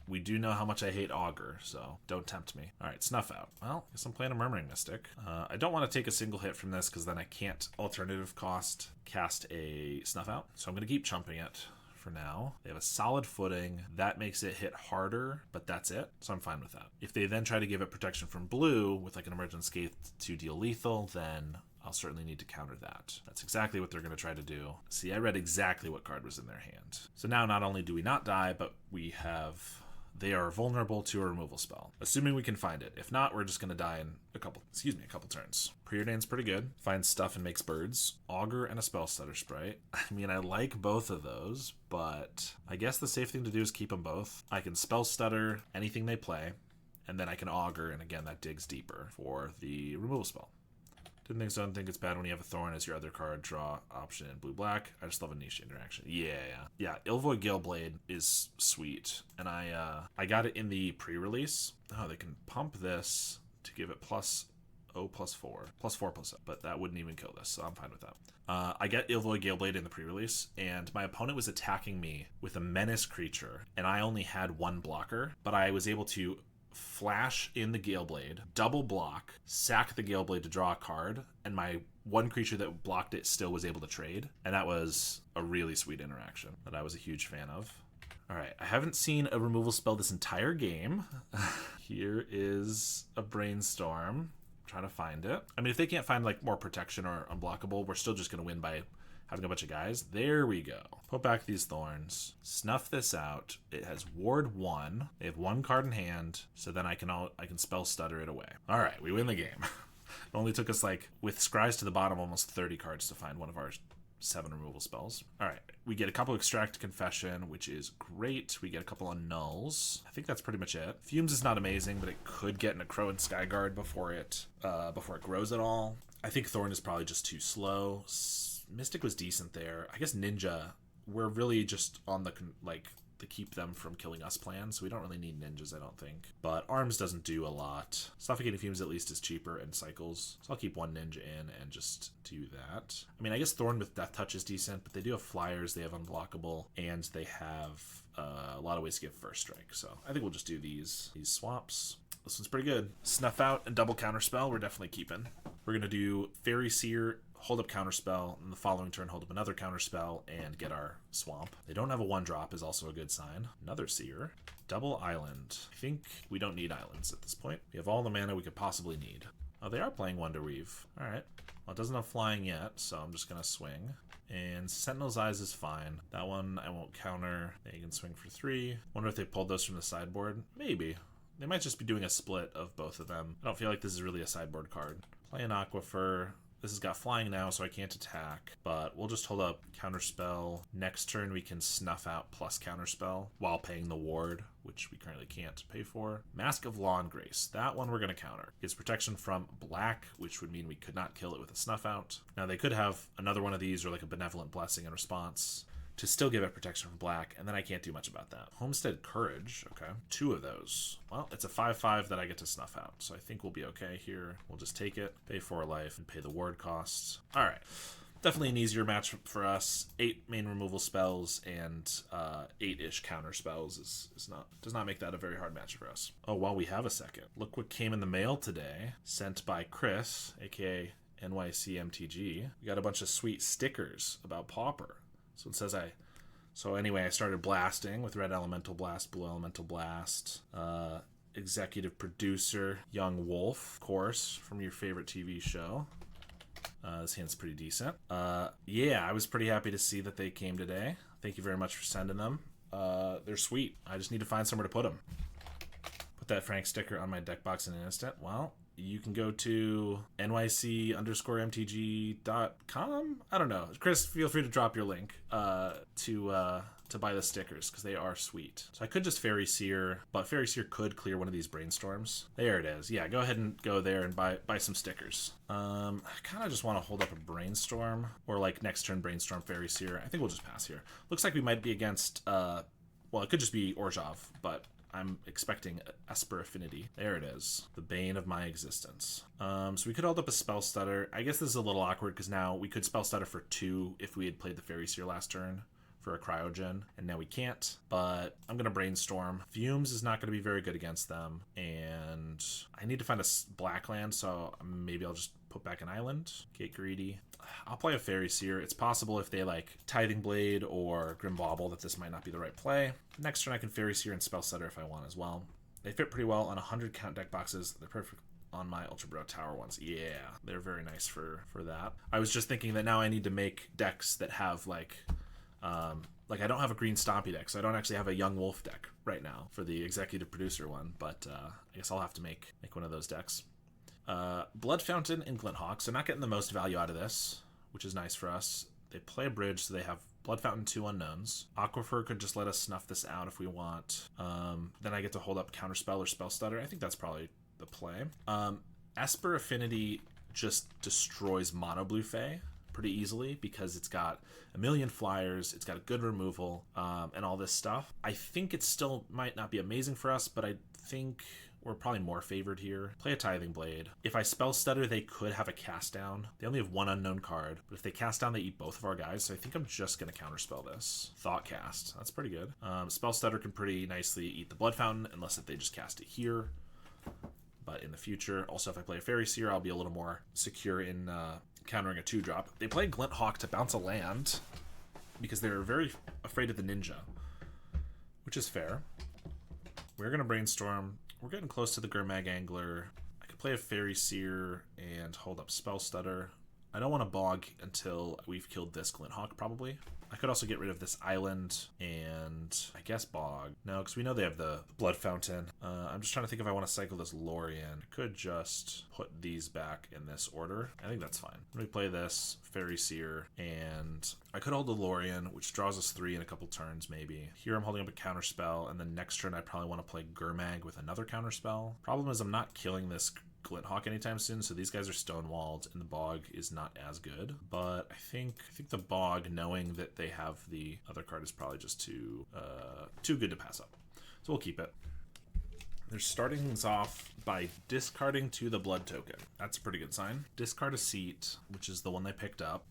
We do know how much I hate Augur, so don't tempt me. All right, Snuff Out. Well, I guess I'm playing a Murmuring Mystic. I don't want to take a single hit from this because then I can't alternative cost cast a Snuff Out, so I'm going to keep chumping it for now. They have a solid footing. That makes it hit harder, but that's it, so I'm fine with that. If they then try to give it protection from blue with like an Emergent Scathe to deal lethal, then I'll certainly need to counter that. That's exactly what they're going to try to do. See, I read exactly what card was in their hand. So now not only do we not die, but they are vulnerable to a removal spell. Assuming we can find it. If not, we're just going to die in a couple turns. Preordain's pretty good. Finds stuff and makes birds. Augur and a Spell Stutter Sprite. I mean, I like both of those, but I guess the safe thing to do is keep them both. I can Spell Stutter anything they play, and then I can Augur, and again, that digs deeper for the removal spell. Didn't think so. I don't think it's bad when you have a Thorn as your other card draw option in blue-black. I just love a niche interaction. Yeah. Ilvoy Galeblade is sweet, and I got it in the pre-release. Oh, they can pump this to give it plus Oh, +4. +4/+7. But that wouldn't even kill this, so I'm fine with that. I get Ilvoy Galeblade in the pre-release, and my opponent was attacking me with a menace creature, and I only had one blocker, but I was able to flash in the Galeblade, double block, sack the Galeblade to draw a card, and my one creature that blocked it still was able to trade, and that was a really sweet interaction that I was a huge fan of. Alright, I haven't seen a removal spell this entire game. Here is a Brainstorm. Trying to find it. I mean, if they can't find like more protection or unblockable, we're still just going to win by having a bunch of guys. There we go. Put back these thorns. Snuff this out. It has ward 1. They have 1 card in hand, so then I can spell stutter it away. Alright, we win the game. It only took us, like, with Scries to the bottom, almost 30 cards to find one of our 7 removal spells. Alright, we get a couple Extract Confession, which is great. We get a couple of nulls. I think that's pretty much it. Fumes is not amazing, but it could get in a Crow and Skyguard before it grows at all. I think Thorn is probably just too slow. Mystic was decent there. I guess Ninja, we're really just on the keep them from killing us plan, so we don't really need ninjas, I don't think. But Arms doesn't do a lot. Suffocating Fumes at least is cheaper and cycles, so I'll keep 1 ninja in and just do that. I mean, I guess Thorn with Death Touch is decent, but they do have flyers, they have unblockable, and they have a lot of ways to get first strike, so I think we'll just do these swaps. This one's pretty good. Snuff out and double counterspell, we're definitely keeping. We're gonna do Fairy Seer, hold up counterspell, and the following turn hold up another counterspell and get our swamp. They don't have a 1-drop is also a good sign. Another Seer. Double Island. I think we don't need islands at this point. We have all the mana we could possibly need. Oh, they are playing Wonder Weave. Alright. Well, it doesn't have flying yet, so I'm just gonna swing. And Sentinel's Eyes is fine. That one I won't counter. They can swing for 3. Wonder if they pulled those from the sideboard. Maybe. They might just be doing a split of both of them. I don't feel like this is really a sideboard card. Play an Aquifer. This has got flying now, so I can't attack, but we'll just hold up counterspell. Next turn, we can snuff out plus counterspell while paying the ward, which we currently can't pay for. Mask of Law and Grace. That one we're going to counter. Gives protection from black, which would mean we could not kill it with a snuff out. Now, they could have another one of these or like a Benevolent Blessing in response to still give it protection from black, and then I can't do much about that. Homestead Courage, okay. 2 of those. Well, it's a 5/5 that I get to snuff out, so I think we'll be okay here. We'll just take it, pay 4 life, and pay the ward costs. Alright. Definitely an easier match for us. 8 main removal spells and 8-ish counter spells does not make that a very hard match for us. Oh, while we have a second. Look what came in the mail today, sent by Chris, aka NYC MTG. We got a bunch of sweet stickers about Pauper. So it says I started blasting with Red Elemental Blast, Blue Elemental Blast, executive producer, Young Wolf, of course, from your favorite TV show. This hand's pretty decent. Yeah, I was pretty happy to see that they came today. Thank you very much for sending them. They're sweet. I just need to find somewhere to put them. Put that Frank sticker on my deck box in an instant. Well, you can go to nyc_mtg.com. I don't know. Chris, feel free to drop your link to buy the stickers because they are sweet. So I could just Fairy Seer, but Fairy Seer could clear one of these Brainstorms. There it is. Yeah, go ahead and go there and buy some stickers. I kind of just want to hold up a Brainstorm or like next turn Brainstorm Fairy Seer. I think we'll just pass here. Looks like we might be against, well, it could just be Orzhov, but I'm expecting Esper Affinity. There it is. The bane of my existence. So we could hold up a Spell Stutter. I guess this is a little awkward because now we could Spell Stutter for 2 if we had played the Fairy Seer last turn for a Cryogen, and now we can't. But I'm going to Brainstorm. Fumes is not going to be very good against them, and I need to find a black land, so maybe I'll just put back an island. Get greedy. I'll play a Fairy Seer. It's possible if they like Tithing Blade or Grim Bauble that this might not be the right play. Next turn I can Fairy Seer and Spell Stutter if I want as well. They fit pretty well on 100 count deck boxes. They're perfect on my Ultra Bro Tower ones. Yeah, they're very nice for that. I was just thinking that now I need to make decks that have like I don't have a green Stompy deck, so I don't actually have a Young Wolf deck right now for the executive producer one, but I guess I'll have to make one of those decks. Blood Fountain and Glinthawk, so not getting the most value out of this, which is nice for us. They play a bridge, so they have Blood Fountain, 2 unknowns. Aquifer could just let us snuff this out if we want. Then I get to hold up Counterspell or Spell Stutter. I think that's probably the play. Esper Affinity just destroys Mono Blue Fae pretty easily because it's got a million flyers, it's got a good removal, and all this stuff. I think it still might not be amazing for us, but I think we're probably more favored here. Play a Tithing Blade. If I Spell Stutter, they could have a cast down. They only have one unknown card, but if they cast down, they eat both of our guys, so I think I'm just going to counterspell this. Thought Cast. That's pretty good. Spell Stutter can pretty nicely eat the Blood Fountain, unless if they just cast it here. But in the future, also if I play a Fairy Seer, I'll be a little more secure in countering a 2-drop. They play Glint Hawk to bounce a land because they're very afraid of the Ninja, which is fair. We're going to Brainstorm. We're getting close to the Gurmag Angler. I could play a Fairy Seer and hold up Spell Stutter. I don't want to bog until we've killed this Glint Hawk, probably. I could also get rid of this island and I guess bog. No, because we know they have the Blood Fountain. I'm just trying to think if I want to cycle this Lorien. I could just put these back in this order. I think that's fine. Let me play this Fairy Seer, and I could hold the Lorien, which draws us 3 in a couple turns maybe. Here I'm holding up a counterspell, and then next turn I probably want to play Gurmag with another counterspell. Problem is I'm not killing this Glint Hawk anytime soon, so these guys are stonewalled and the bog is not as good. But I think the bog, knowing that they have the other card, is probably just too good to pass up. So we'll keep it. They're starting things off by discarding to the blood token. That's a pretty good sign. Discard a seat, which is the one they picked up.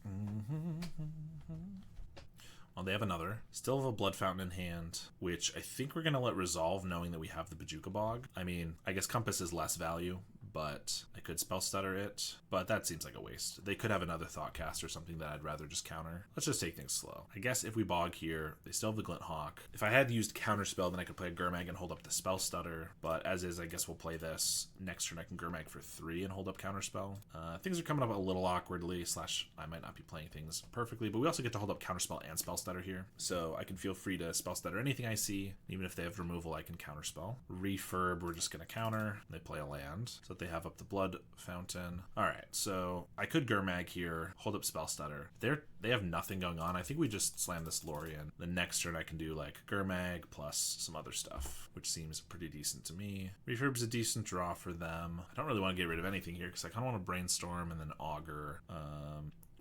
Well, they have another. Still have a Blood Fountain in hand, which I think we're going to let resolve, knowing that we have the Bajuka Bog. I mean, I guess Compass is less value, but I could Spell Stutter it, but that seems like a waste. They could have another Thought Cast or something that I'd rather just counter. Let's just take things slow. I guess if we bog here, they still have the Glint Hawk. If I had used Counterspell, then I could play a Gurmag and hold up the Spell Stutter, but as is, I guess we'll play this. Next turn I can Gurmag for 3 and hold up Counterspell. Things are coming up a little awkwardly, / I might not be playing things perfectly, but we also get to hold up Counterspell and Spell Stutter here, so I can feel free to Spell Stutter anything I see. Even if they have removal, I can Counterspell. Refurb, we're just going to counter. They play a land, so that they have up the Blood Fountain. Alright, so I could Gurmag here, hold up Spell Stutter. They have nothing going on. I think we just slam this Lorien. The next turn I can do like Gurmag plus some other stuff, which seems pretty decent to me. Refurb's a decent draw for them. I don't really want to get rid of anything here because I kind of want to Brainstorm and then Augur.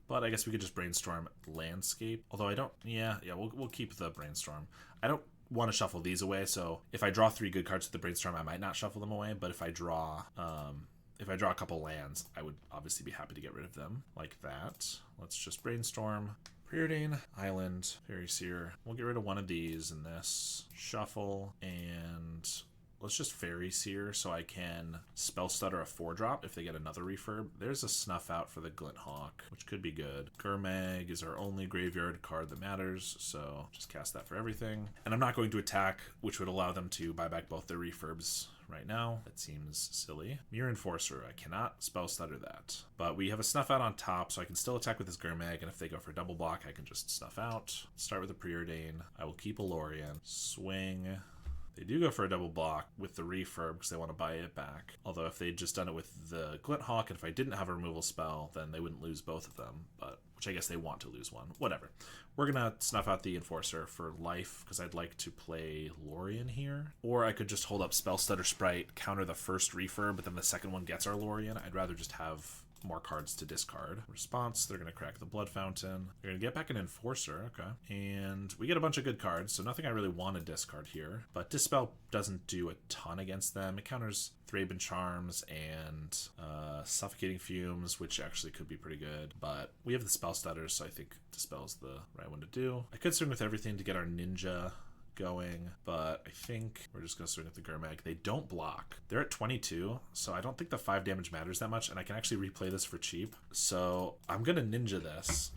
But I guess we could just Brainstorm Landscape. Although I don't, yeah, we'll keep the Brainstorm. I don't want to shuffle these away, so if I draw 3 good cards with the Brainstorm, I might not shuffle them away, but if I draw a couple lands, I would obviously be happy to get rid of them like that. Let's just Brainstorm, Preordain, Island, Fairy Seer. We'll get rid of one of these in this. Shuffle, and let's just Fairy Seer so I can Spell Stutter a 4-drop if they get another refurb. There's a Snuff Out for the Glint Hawk, which could be good. Gurmag is our only graveyard card that matters, so just cast that for everything. And I'm not going to attack, which would allow them to buy back both their refurbs right now. That seems silly. Mirror Enforcer, I cannot Spell Stutter that. But we have a Snuff Out on top, so I can still attack with this Gurmag, and if they go for double block, I can just Snuff Out. Start with a Preordain. I will keep a Lorien. Swing. They do go for a double block with the refurb because they want to buy it back. Although if they'd just done it with the Glint Hawk, and if I didn't have a removal spell, then they wouldn't lose both of them. But which I guess they want to lose one. Whatever. We're going to Snuff Out the Enforcer for life because I'd like to play Lorien here. Or I could just hold up Spell Stutter Sprite, counter the first refurb, but then the second one gets our Lorien. I'd rather just have more cards to discard. Response, they're going to crack the Blood Fountain. They're going to get back an Enforcer, okay. And we get a bunch of good cards, so nothing I really want to discard here. But Dispel doesn't do a ton against them. It counters Thraben Charms and Suffocating Fumes, which actually could be pretty good. But we have the Spell Stutters, so I think Dispel's the right one to do. I could swing with everything to get our Ninja going, but I think we're just going to swing at the Gurmag. They don't block. They're at 22, so I don't think the 5 damage matters that much, and I can actually replay this for cheap. So I'm going to Ninja this,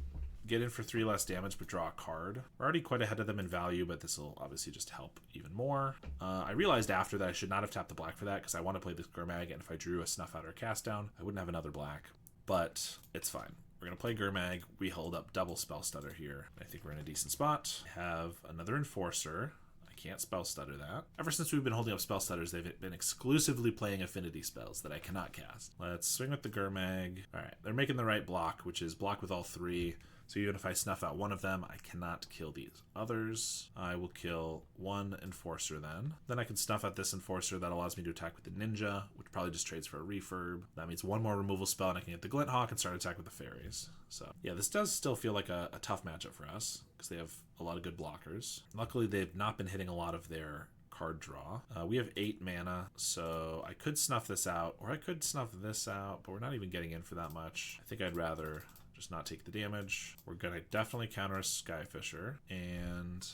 get in for 3 less damage, but draw a card. We're already quite ahead of them in value, but this will obviously just help even more. I realized after that I should not have tapped the black for that because I want to play this Gurmag, and if I drew a Snuff Out or Cast Down, I wouldn't have another black, but it's fine. We're going to play Gurmag. We hold up double Spell Stutter here. I think we're in a decent spot. Have another Enforcer. I can't Spell Stutter that. Ever since we've been holding up Spell Stutters, they've been exclusively playing affinity spells that I cannot cast. Let's swing with the Gurmag. All right, they're making the right block, which is block with all 3. So even if I Snuff Out one of them, I cannot kill these others. I will kill one Enforcer then. Then I can Snuff Out this Enforcer. That allows me to attack with the Ninja, which probably just trades for a refurb. That means one more removal spell, and I can get the Glint Hawk and start attack with the Fairies. So yeah, this does still feel like a tough matchup for us because they have a lot of good blockers. Luckily, they've not been hitting a lot of their card draw. We have 8 mana, so I could snuff this out, or I could snuff this out, but we're not even getting in for that much. I think I'd rather just not take the damage. We're gonna definitely counter a Skyfisher, and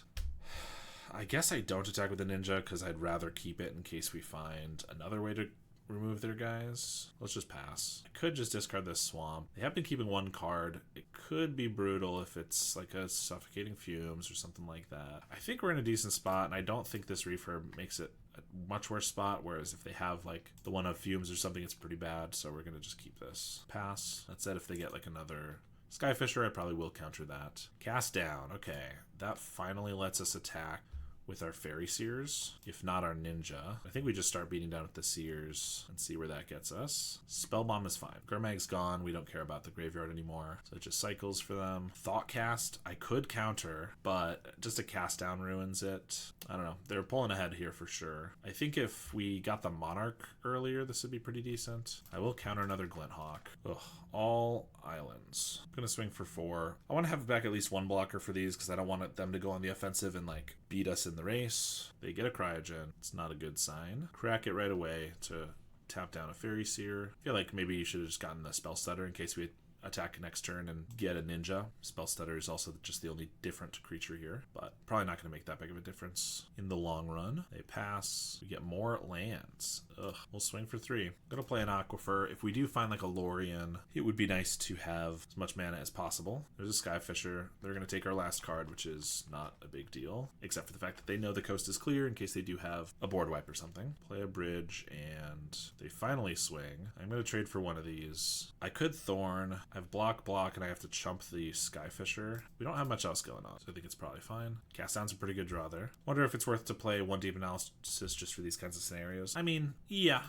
I guess I don't attack with the ninja because I'd rather keep it in case we find another way to remove their guys. Let's just pass. I could just discard this swamp. They have been keeping 1 card. It could be brutal if it's like a suffocating fumes or something like that. I think we're in a decent spot, and I don't think this refurb makes it a much worse spot, whereas if they have like the one of fumes or something, it's pretty bad, so we're gonna just keep this. Pass. That said, if they get like another Skyfisher, I probably will counter that. Cast down. Okay, that finally lets us attack with our Fairy Seers, if not our Ninja. I think we just start beating down with the Seers and see where that gets us. Spell Bomb is fine. Gurmag's gone. We don't care about the graveyard anymore, so it just cycles for them. Thoughtcast, I could counter, but just a cast down ruins it. I don't know. They're pulling ahead here for sure. I think if we got the Monarch earlier, this would be pretty decent. I will counter another Glinthawk. Ugh, all islands. I'm gonna swing for 4. I want to have back at least 1 blocker for these because I don't want them to go on the offensive and like beat us in the race. They get a Cryogen. It's not a good sign. Crack it right away to tap down a Fairy Seer. I feel like maybe you should have just gotten the Spell Stutter in case we attack next turn and get a ninja. Spell Stutter is also just the only different creature here, but probably not going to make that big of a difference in the long run. They pass. We get more lands. Ugh. We'll swing for 3. I'm going to play an Aquifer. If we do find like a Lorien, it would be nice to have as much mana as possible. There's a Skyfisher. They're going to take our last card, which is not a big deal, except for the fact that they know the coast is clear in case they do have a board wipe or something. Play a bridge, and they finally swing. I'm going to trade for one of these. I could Thorn. I have block, and I have to chump the Skyfisher. We don't have much else going on, so I think it's probably fine. Cast down's a pretty good draw there. Wonder if it's worth to play 1 Deep Analysis just for these kinds of scenarios. I mean, yeah,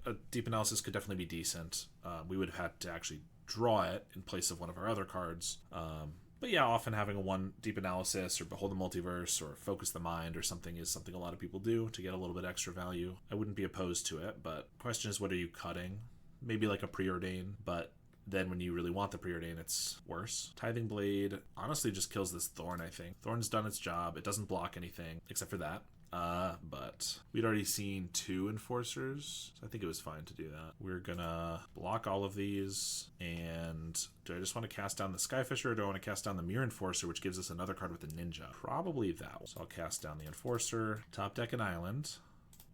a Deep Analysis could definitely be decent. We would have had to actually draw it in place of one of our other cards. But yeah, often having a 1 Deep Analysis or Behold the Multiverse or Focus the Mind or something is something a lot of people do to get a little bit extra value. I wouldn't be opposed to it, but question is, what are you cutting? Maybe like a Preordain, but then when you really want the Preordain, it's worse. Tithing Blade honestly just kills this Thorn, I think. Thorn's done its job. It doesn't block anything except for that. But we'd already seen 2 Enforcers, so I think it was fine to do that. We're gonna block all of these, and do I just want to cast down the Skyfisher, or do I want to cast down the Mirror Enforcer, which gives us another card with the Ninja? Probably that. So I'll cast down the Enforcer, top deck an island.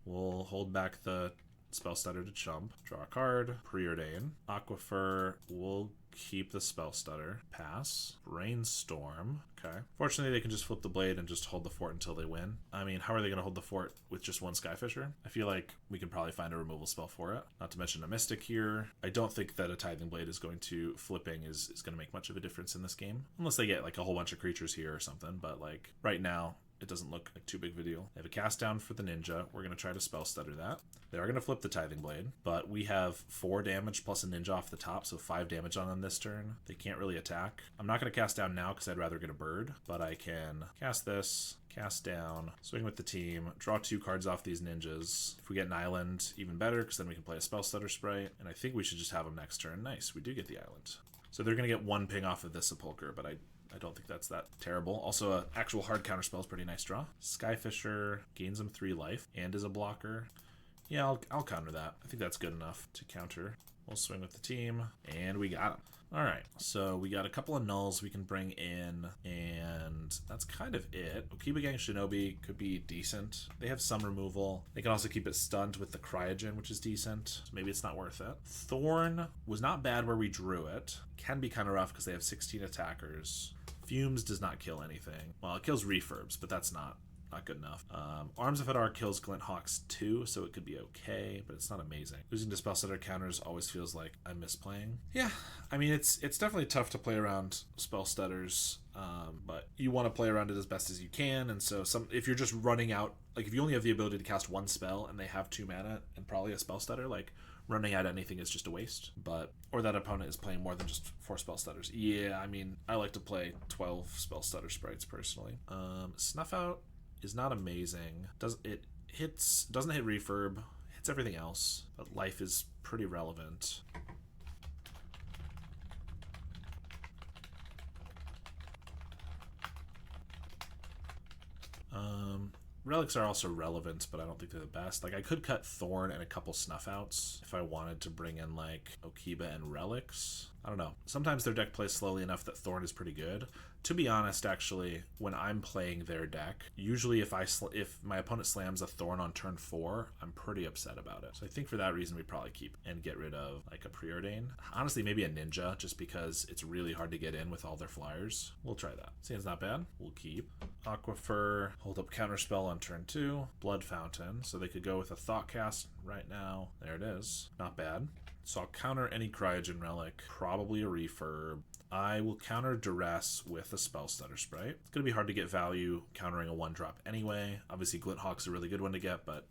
We'll hold back the Spell Stutter to chump. Draw a card. Preordain. Aquifer. We'll keep the Spell Stutter. Pass. Brainstorm. Okay. Fortunately, they can just flip the blade and just hold the fort until they win. I mean, how are they going to hold the fort with just 1 Skyfisher? I feel like we can probably find a removal spell for it. Not to mention a Mystic here. I don't think that a Tithing Blade is going to... Flipping is going to make much of a difference in this game. Unless they get like a whole bunch of creatures here or something. But like right now, it doesn't look like too big of a deal. They have a cast down for the Ninja. We're going to try to Spell Stutter that. They are going to flip the Tithing Blade, but we have 4 damage plus a Ninja off the top, so 5 damage on them this turn. They can't really attack. I'm not going to cast down now because I'd rather get a bird, but I can cast this, cast down, swing with the team, draw 2 cards off these ninjas. If we get an island, even better, because then we can play a Spell Stutter Sprite, and I think we should just have them next turn. Nice, we do get the island. So they're going to get 1 ping off of this Sepulcher, but I don't think that's that terrible. Also, an actual hard counterspell is pretty nice draw. Skyfisher gains him 3 life and is a blocker. Yeah, I'll counter that. I think that's good enough to counter. We'll swing with the team, and we got him. All right, so we got a couple of nulls we can bring in, and that's kind of it. Okiba Gang Shinobi could be decent. They have some removal. They can also keep it stunned with the Cryogen, which is decent. So maybe it's not worth it. Thorn was not bad where we drew it. Can be kind of rough because they have 16 attackers. Fumes does not kill anything. Well, it kills refurbs, but that's not good enough. Arms of Hadar kills Glinthawks too, so it could be okay, but it's not amazing. Losing to Spell Stutter counters always feels like I'm misplaying. Yeah, I mean, it's definitely tough to play around Spell Stutters, but you want to play around it as best as you can, and so if you're just running out, like if you only have the ability to cast 1 spell and they have 2 mana and probably a Spell Stutter, like running out anything is just a waste. Or that opponent is playing more than just 4 Spell Stutters. Yeah, I mean, I like to play 12 Spell Stutter sprites personally. Snuff Out is not amazing. Doesn't hit refurb, hits everything else, but life is pretty relevant. Relics are also relevant, but I don't think they're the best. Like, I could cut Thorn and a couple Snuff Outs if I wanted to bring in, like, Okiba and Relics. I don't know. Sometimes their deck plays slowly enough that Thorn is pretty good. To be honest, actually, when I'm playing their deck, usually if my opponent slams a Thorn on turn 4, I'm pretty upset about it. So I think for that reason we probably keep and get rid of like a Preordain. Honestly, maybe a Ninja, just because it's really hard to get in with all their flyers. We'll try that. Seems not bad. We'll keep. Aquifer, hold up Counterspell on turn 2. Blood Fountain, so they could go with a Thoughtcast right now. There it is. Not bad. So I'll counter any Cryogen Relic, probably a Refurb. I will counter Duress with a Spell Stutter Sprite. It's going to be hard to get value countering a 1-drop anyway. Obviously, Glint Hawk's a really good one to get, but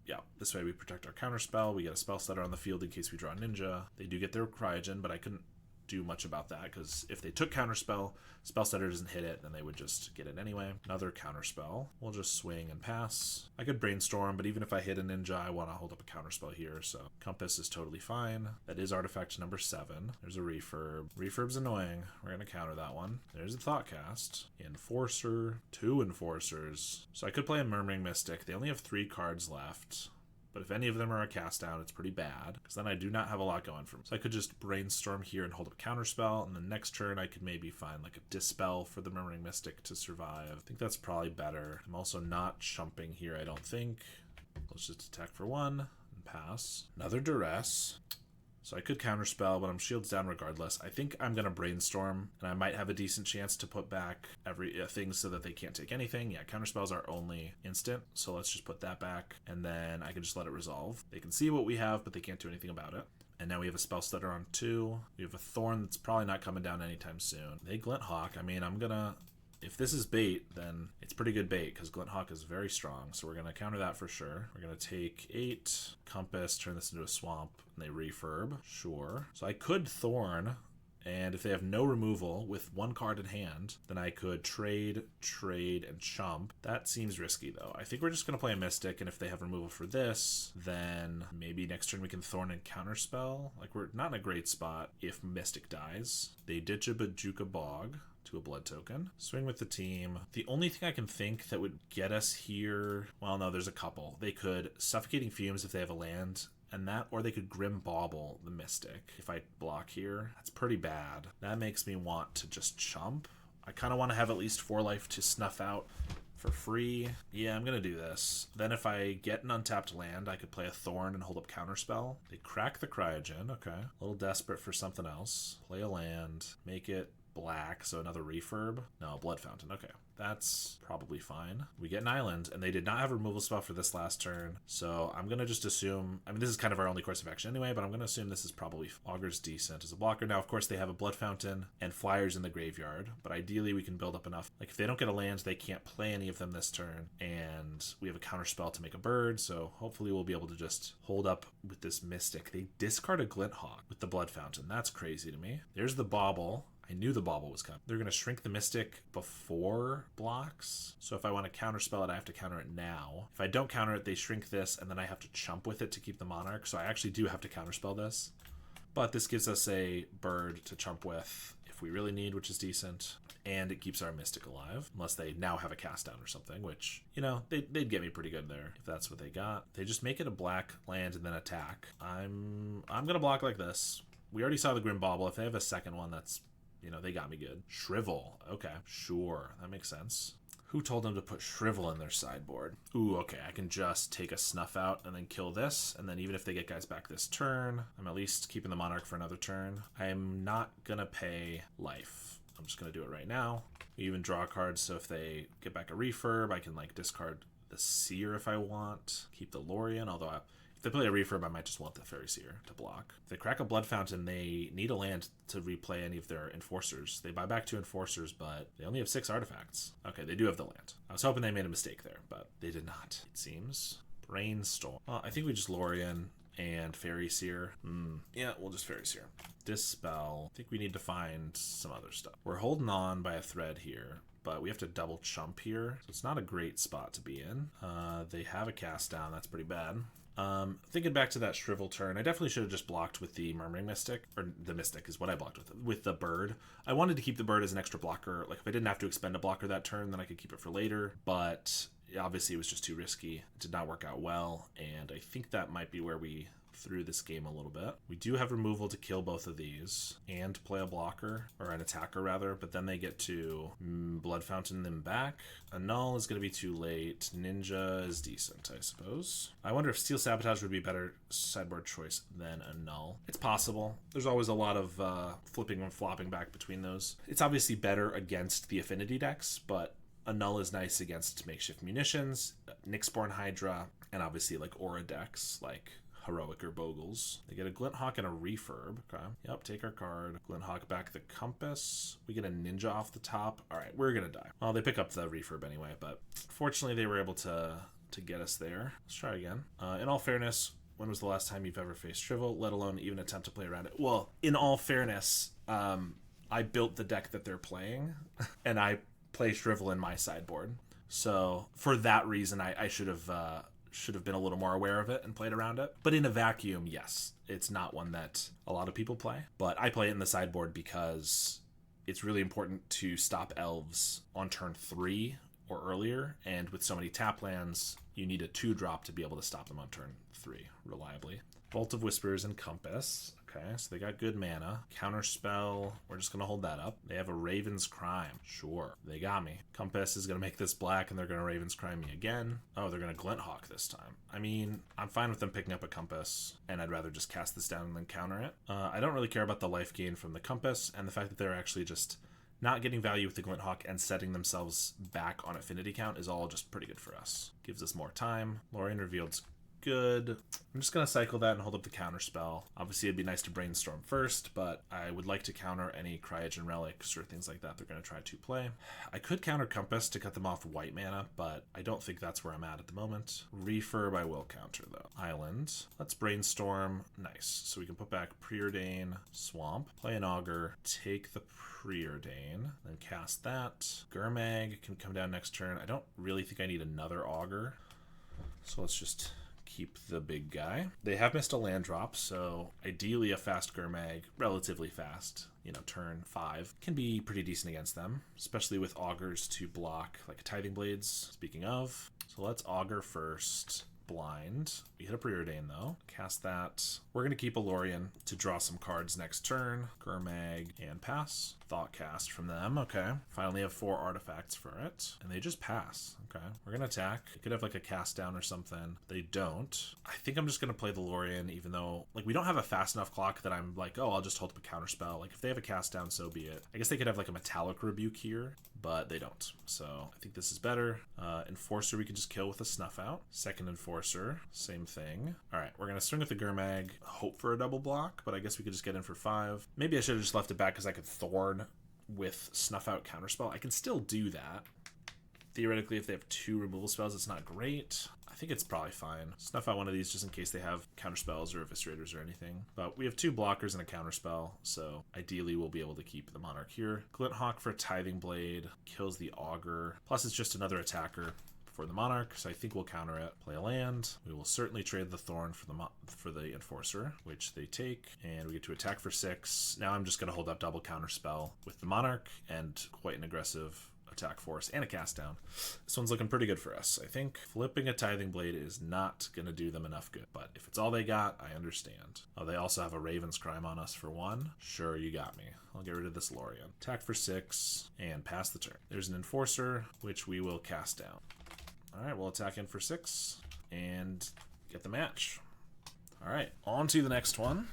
yeah, this way we protect our counterspell. We get a Spell Stutter on the field in case we draw a Ninja. They do get their Cryogen, but I couldn't do much about that because if they took Counterspell, Spell Stutter doesn't hit it, then they would just get it anyway. Another Counterspell. We'll just swing and pass. I could Brainstorm, but even if I hit a Ninja, I want to hold up a Counterspell here, so Compass is totally fine. That is artifact number 7. There's a Refurb. Refurb's annoying. We're going to counter that one. There's a Thoughtcast. Enforcer. 2 Enforcers. So I could play a Murmuring Mystic. They only have 3 cards left. But if any of them are a cast down, it's pretty bad, because then I do not have a lot going for me. So I could just Brainstorm here and hold up Counterspell, and the next turn I could maybe find like a Dispel for the Murmuring Mystic to survive. I think that's probably better. I'm also not chumping here, I don't think. Let's just attack for 1 and pass. Another Duress. So I could Counterspell, but I'm shields down regardless. I think I'm going to Brainstorm, and I might have a decent chance to put back every thing so that they can't take anything. Yeah, Counterspells are only instant, so let's just put that back, and then I can just let it resolve. They can see what we have, but they can't do anything about it. And now we have a Spell Stutter on 2. We have a Thorn that's probably not coming down anytime soon. They Glint Hawk. I mean, I'm going to... If this is bait, then it's pretty good bait because Glint Hawk is very strong. So we're going to counter that for sure. We're going to take 8, Compass, turn this into a Swamp, and they Refurb. Sure. So I could Thorn, and if they have no removal with 1 card in hand, then I could trade, and chump. That seems risky though. I think we're just going to play a Mystic, and if they have removal for this, then maybe next turn we can Thorn and Counterspell. Like, we're not in a great spot if Mystic dies. They ditch a Bajuka Bog to a blood token. Swing with the team. The only thing I can think that would get us here, well, no, there's a couple. They could Suffocating Fumes if they have a land, and that, or they could Grim Bauble the Mystic. If I block here, that's pretty bad. That makes me want to just chump. I kind of want to have at least 4 life to snuff out for free. Yeah, I'm gonna do this. Then if I get an untapped land, I could play a Thorn and hold up Counterspell. They crack the Cryogen, okay. A little desperate for something else. Play a land, make it black, so another Refurb. No, Blood Fountain, okay. That's probably fine. We get an island, and they did not have a removal spell for this last turn, so I'm going to just assume... I mean, this is kind of our only course of action anyway, but I'm going to assume this is probably... Augur's decent as a blocker. Now, of course, they have a Blood Fountain and Flyers in the graveyard, but ideally we can build up enough. Like, if they don't get a land, they can't play any of them this turn, and we have a counterspell to make a bird, so hopefully we'll be able to just hold up with this Mystic. They discard a Glint Hawk with the Blood Fountain. That's crazy to me. There's the Bauble. I knew the Bauble was coming. They're going to shrink the Mystic before blocks. So if I want to counterspell it, I have to counter it now. If I don't counter it, they shrink this, and then I have to chump with it to keep the Monarch. So I actually do have to counterspell this. But this gives us a bird to chump with if we really need, which is decent. And it keeps our Mystic alive. Unless they now have a cast down or something, which, you know, they'd get me pretty good there if that's what they got. They just make it a black land and then attack. I'm going to block like this. We already saw the Grim Bauble. If they have a second one, that's... You know, they got me good. Shrivel. Okay, sure. That makes sense. Who told them to put Shrivel in their sideboard? Ooh, okay. I can just take a Snuff Out and then kill this. And then even if they get guys back this turn, I'm at least keeping the Monarch for another turn. I'm not going to pay life. I'm just going to do it right now. We even draw cards, so if they get back a Refurb, I can, like, discard the Seer if I want. Keep the Lorien, although if they play a Refurb, I might just want the Fairy Seer to block. If they crack a Blood Fountain, they need a land to replay any of their Enforcers. They buy back 2 Enforcers, but they only have 6 artifacts. Okay, they do have the land. I was hoping they made a mistake there, but they did not, it seems. Brainstorm. Well, I think we just Lorien and Fairy Seer. Yeah, we'll just Fairy Seer. Dispel. I think we need to find some other stuff. We're holding on by a thread here, but we have to double chump here, so it's not a great spot to be in. They have a cast down. That's pretty bad. Thinking back to that Shrivel turn, I definitely should have just blocked with the Murmuring Mystic, or the Mystic is what I blocked with the bird. I wanted to keep the bird as an extra blocker. Like, if I didn't have to expend a blocker that turn, then I could keep it for later, but obviously it was just too risky. It did not work out well, and I think that might be where we threw this game a little bit. We do have removal to kill both of these and play a blocker, or an attacker rather, but then they get to Blood Fountain them back. A null is going to be too late. Ninja is decent, I suppose. I wonder if Steel Sabotage would be a better sideboard choice than a null. It's possible. There's always a lot of flipping and flopping back between those. It's obviously better against the affinity decks, but a null is nice against Makeshift Munitions, Nyxborn Hydra, and obviously like aura decks like Heroic or Bogles. They get a Glinthawk and a Refurb. Okay. Yep, take our card. Glinthawk back the Compass. We get a Ninja off the top. All right, we're going to die. Well, they pick up the Refurb anyway, but fortunately they were able to get us there. Let's try again. In all fairness, when was the last time you've ever faced Shrivel, let alone even attempt to play around it? Well, in all fairness, I built the deck that they're playing, and I play Shrivel in my sideboard. So for that reason, I should have been a little more aware of it and played around it. But in a vacuum, yes, it's not one that a lot of people play. But I play it in the sideboard because it's really important to stop elves on turn 3 or earlier. And with so many tap lands, you need a 2-drop to be able to stop them on turn 3 reliably. Vault of Whispers and Compass. Okay, so they got good mana. Counterspell, we're just going to hold that up. They have a Raven's Crime. Sure, they got me. Compass is going to make this black, and they're going to Raven's Crime me again. Oh, they're going to Glinthawk this time. I mean, I'm fine with them picking up a Compass, and I'd rather just cast this down and then counter it. I don't really care about the life gain from the Compass, and the fact that they're actually just not getting value with the Glinthawk and setting themselves back on affinity count is all just pretty good for us. Gives us more time. Lorien Revealed's good. I'm just going to cycle that and hold up the counter spell. Obviously, it'd be nice to brainstorm first, but I would like to counter any Cryogen Relics or things like that they're going to try to play. I could counter Compass to cut them off white mana, but I don't think that's where I'm at the moment. Refurb I will counter, though. Island. Let's brainstorm. Nice. So we can put back Preordain, Swamp, play an Augur, take the Preordain, then cast that. Gurmag can come down next turn. I don't really think I need another Augur, so let's just keep the big guy. They have missed a land drop, so ideally a fast Gurmag, relatively fast, turn 5, can be pretty decent against them, especially with Augurs to block like Tithing Blades, speaking of. So let's Augur first. Blind. We hit a Preordain though. Cast that. We're going to keep a Lorien to draw some cards next turn. Gurmag and pass. Thoughtcast from them. Okay. Finally have 4 artifacts for it. And they just pass. Okay. We're going to attack. They could have like a cast down or something. They don't. I think I'm just going to play the Lorien, even though we don't have a fast enough clock that I'm like, oh, I'll just hold up a counter spell. If they have a cast down, so be it. I guess they could have like a Metallic Rebuke here, but they don't. So I think this is better. Enforcer we can just kill with a Snuff Out. Second Enforcer, same thing. All right, we're going to swing with the Gurmag, hope for a double block, but I guess we could just get in for 5. Maybe I should have just left it back because I could Thorn with Snuff Out Counterspell. I can still do that. Theoretically, if they have 2 removal spells, it's not great. I think it's probably fine. Snuff out one of these just in case they have counterspells or eviscerators or anything. But we have 2 blockers and a counterspell, so ideally we'll be able to keep the Monarch here. Glinthawk for Tithing Blade kills the Augur. Plus it's just another attacker for the Monarch, so I think we'll counter it. Play a land. We will certainly trade the Thorn for the Enforcer, which they take, and we get to attack for 6. Now I'm just going to hold up double counterspell with the Monarch and quite an aggressive attack force and a cast down. This one's looking pretty good for us, I think. Flipping a Tithing Blade is not going to do them enough good, but if it's all they got, I understand. Oh, they also have a Raven's Crime on us for 1. Sure, you got me. I'll get rid of this Lorien. Attack for 6 and pass the turn. There's an Enforcer, which we will cast down. All right, we'll attack in for 6 and get the match. All right, on to the next one.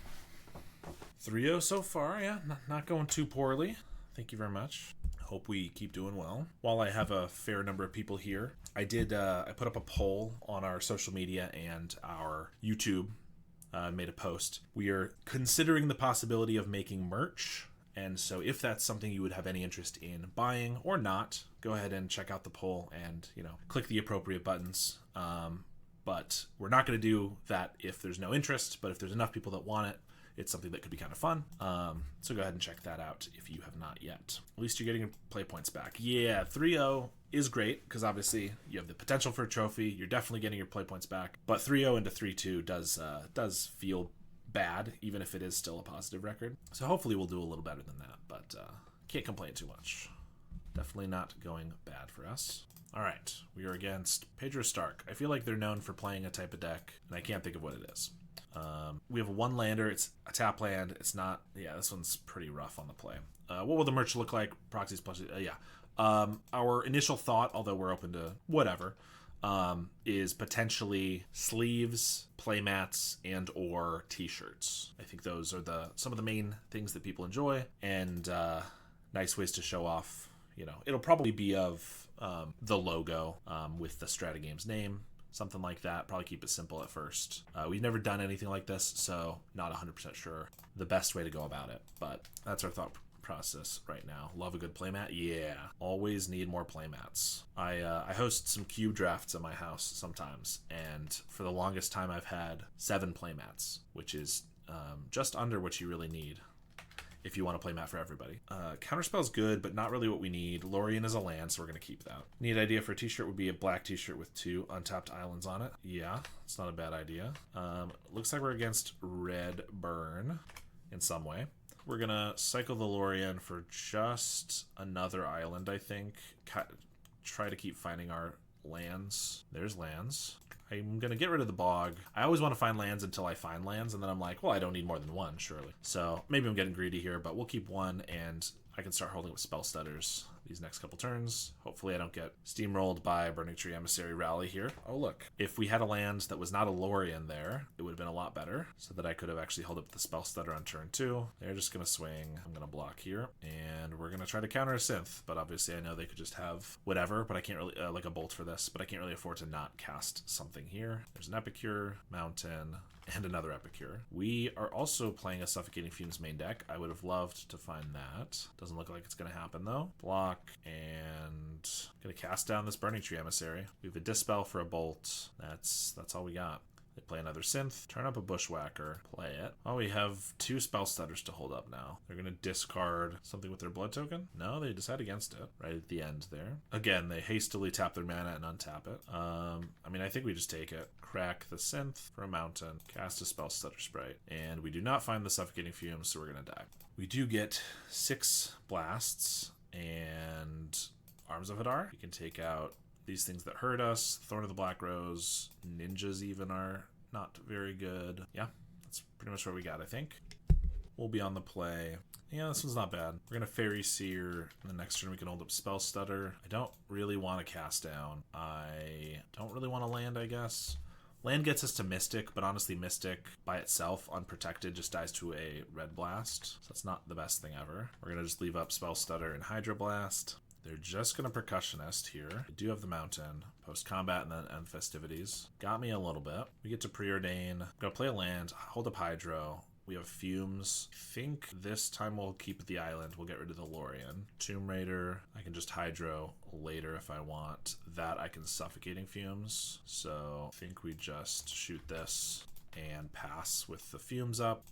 3-0 so far, yeah, not going too poorly. Thank you very much. Hope we keep doing well. While I have a fair number of people here, I put up a poll on our social media and our YouTube, made a post. We are considering the possibility of making merch, and so if that's something you would have any interest in buying or not, go ahead and check out the poll and click the appropriate buttons. But we're not going to do that if there's no interest, but if there's enough people that want it, it's something that could be kind of fun. So go ahead and check that out if you have not yet. At least you're getting your play points back. Yeah, 3-0 is great because obviously you have the potential for a trophy. You're definitely getting your play points back. But 3-0 into 3-2 does feel bad, even if it is still a positive record. So hopefully we'll do a little better than that, but can't complain too much. Definitely not going bad for us. All right, we are against Pedro Stark. I feel like they're known for playing a type of deck, and I can't think of what it is. We have a one lander. It's a tap land. It's not. Yeah, this one's pretty rough on the play. What will the merch look like? Proxies plus. Yeah. Our initial thought, although we're open to whatever, is potentially sleeves, playmats, and or t-shirts. I think those are some of the main things that people enjoy, and nice ways to show off. You know, it'll probably be of the logo with the StrataGames name. Something like that. Probably keep it simple at first. We've never done anything like this, so not 100% sure the best way to go about it. But that's our thought process right now. Love a good playmat? Yeah. Always need more playmats. I host some cube drafts at my house sometimes, and for the longest time I've had 7 playmats, which is just under what you really need if you want to play mat for everybody. Counterspell's good, but not really what we need. Lorien is a land, so we're going to keep that. Neat idea for a t-shirt would be a black t-shirt with 2 untapped islands on it. Yeah, it's not a bad idea. Looks like we're against red burn in some way. We're going to cycle the Lorien for just another island, I think. Try to keep finding our lands. There's lands. I'm going to get rid of the bog. I always want to find lands until I find lands, and then I'm like, well, I don't need more than 1, surely. So maybe I'm getting greedy here, but we'll keep 1, and I can start holding with spell stutters these next couple turns. Hopefully I don't get steamrolled by Burning Tree Emissary Rally here. Oh, look. If we had a land that was not a Lorien there, it would have been a lot better, so that I could have actually held up the spell stutter on turn 2. They're just going to swing. I'm going to block here, and we're going to try to counter a synth, but obviously I know they could just have whatever, but I can't really, like a bolt for this, but I can't really afford to not cast something here. There's an Epicure, Mountain, and another Epicure. We are also playing a Suffocating Fumes main deck. I would have loved to find that. Doesn't look like it's going to happen though. Block, and going to cast down this Burning Tree Emissary. We have a Dispel for a Bolt. That's all we got. They play another synth, turn up a Bushwhacker, play it. Oh, we have 2 spell stutters to hold up now. They're going to discard something with their blood token? No, they decide against it right at the end there. Again, they hastily tap their mana and untap it. I mean, I think we just take it. Crack the synth for a mountain, cast a spell stutter sprite, and we do not find the Suffocating Fumes, so we're going to die. We do get 6 blasts and Arms of Hadar. We can take out these things that hurt us. Thorn of the Black Rose, ninjas even are not very good. Yeah, that's pretty much what we got, I think. We'll be on the play. Yeah, this one's not bad. We're going to Fairy Seer. In the next turn, we can hold up Spell Stutter. I don't really want to cast down. I don't really want to land, I guess. Land gets us to Mystic, but honestly, Mystic by itself, unprotected, just dies to a Red Blast. So that's not the best thing ever. We're going to just leave up Spell Stutter and Hydro Blast. They're just going to Percussionist here. I do have the Mountain, post-combat, and then end festivities. Got me a little bit. We get to Preordain. I'm going to play a land, hold up Hydro. We have Fumes. I think this time we'll keep the island. We'll get rid of the Lorien. Tomb Raider. I can just Hydro later if I want. That I can Suffocating Fumes. So I think we just shoot this and pass with the Fumes up.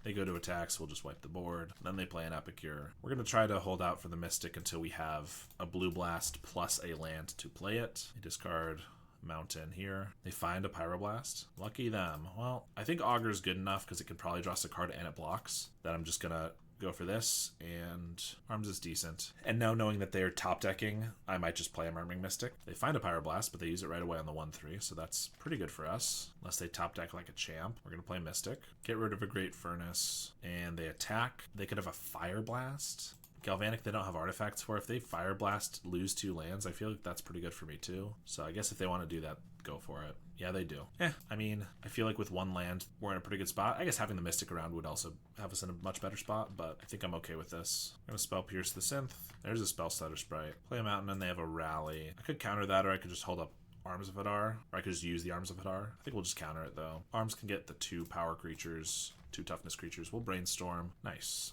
They go to attack, so we'll just wipe the board. Then they play an Epicure. We're going to try to hold out for the Mystic until we have a Blue Blast plus a land to play it. They discard Mountain here. They find a Pyroblast. Lucky them. Well, I think Augur's good enough because it can probably draw us a card and it blocks. That I'm just going to go for this, and Arms is decent. And now knowing that they're top decking, I might just play a Murmuring Mystic. They find a Pyroblast, but they use it right away on the 1/3, so that's pretty good for us. Unless they top deck like a champ. We're going to play Mystic. Get rid of a Great Furnace, and they attack. They could have a Fire Blast. Galvanic they don't have artifacts for. If they Fire Blast, lose 2 lands, I feel like that's pretty good for me too. So I guess if they want to do that, go for it. Yeah, they do. I mean, I feel like with 1 land, we're in a pretty good spot. I guess having the Mystic around would also have us in a much better spot, but I think I'm okay with this. I'm going to Spell Pierce the Synth. There's a Spell Stutter Sprite. Play a Mountain, and they have a Rally. I could counter that, or I could just hold up Arms of Hadar, or I could just use the Arms of Hadar. I think we'll just counter it, though. Arms can get the 2 power creatures, 2 toughness creatures. We'll Brainstorm. Nice.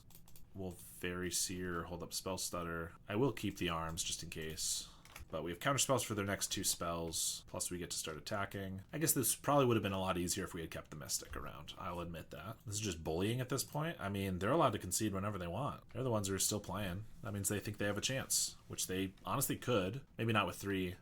We'll Fairy Seer, hold up Spell Stutter. I will keep the Arms just in case. But we have counterspells for their next 2 spells, plus we get to start attacking. I guess this probably would have been a lot easier if we had kept the Mystic around. I'll admit that. This is just bullying at this point. I mean, they're allowed to concede whenever they want. They're the ones who are still playing. That means they think they have a chance, which they honestly could. Maybe not with 3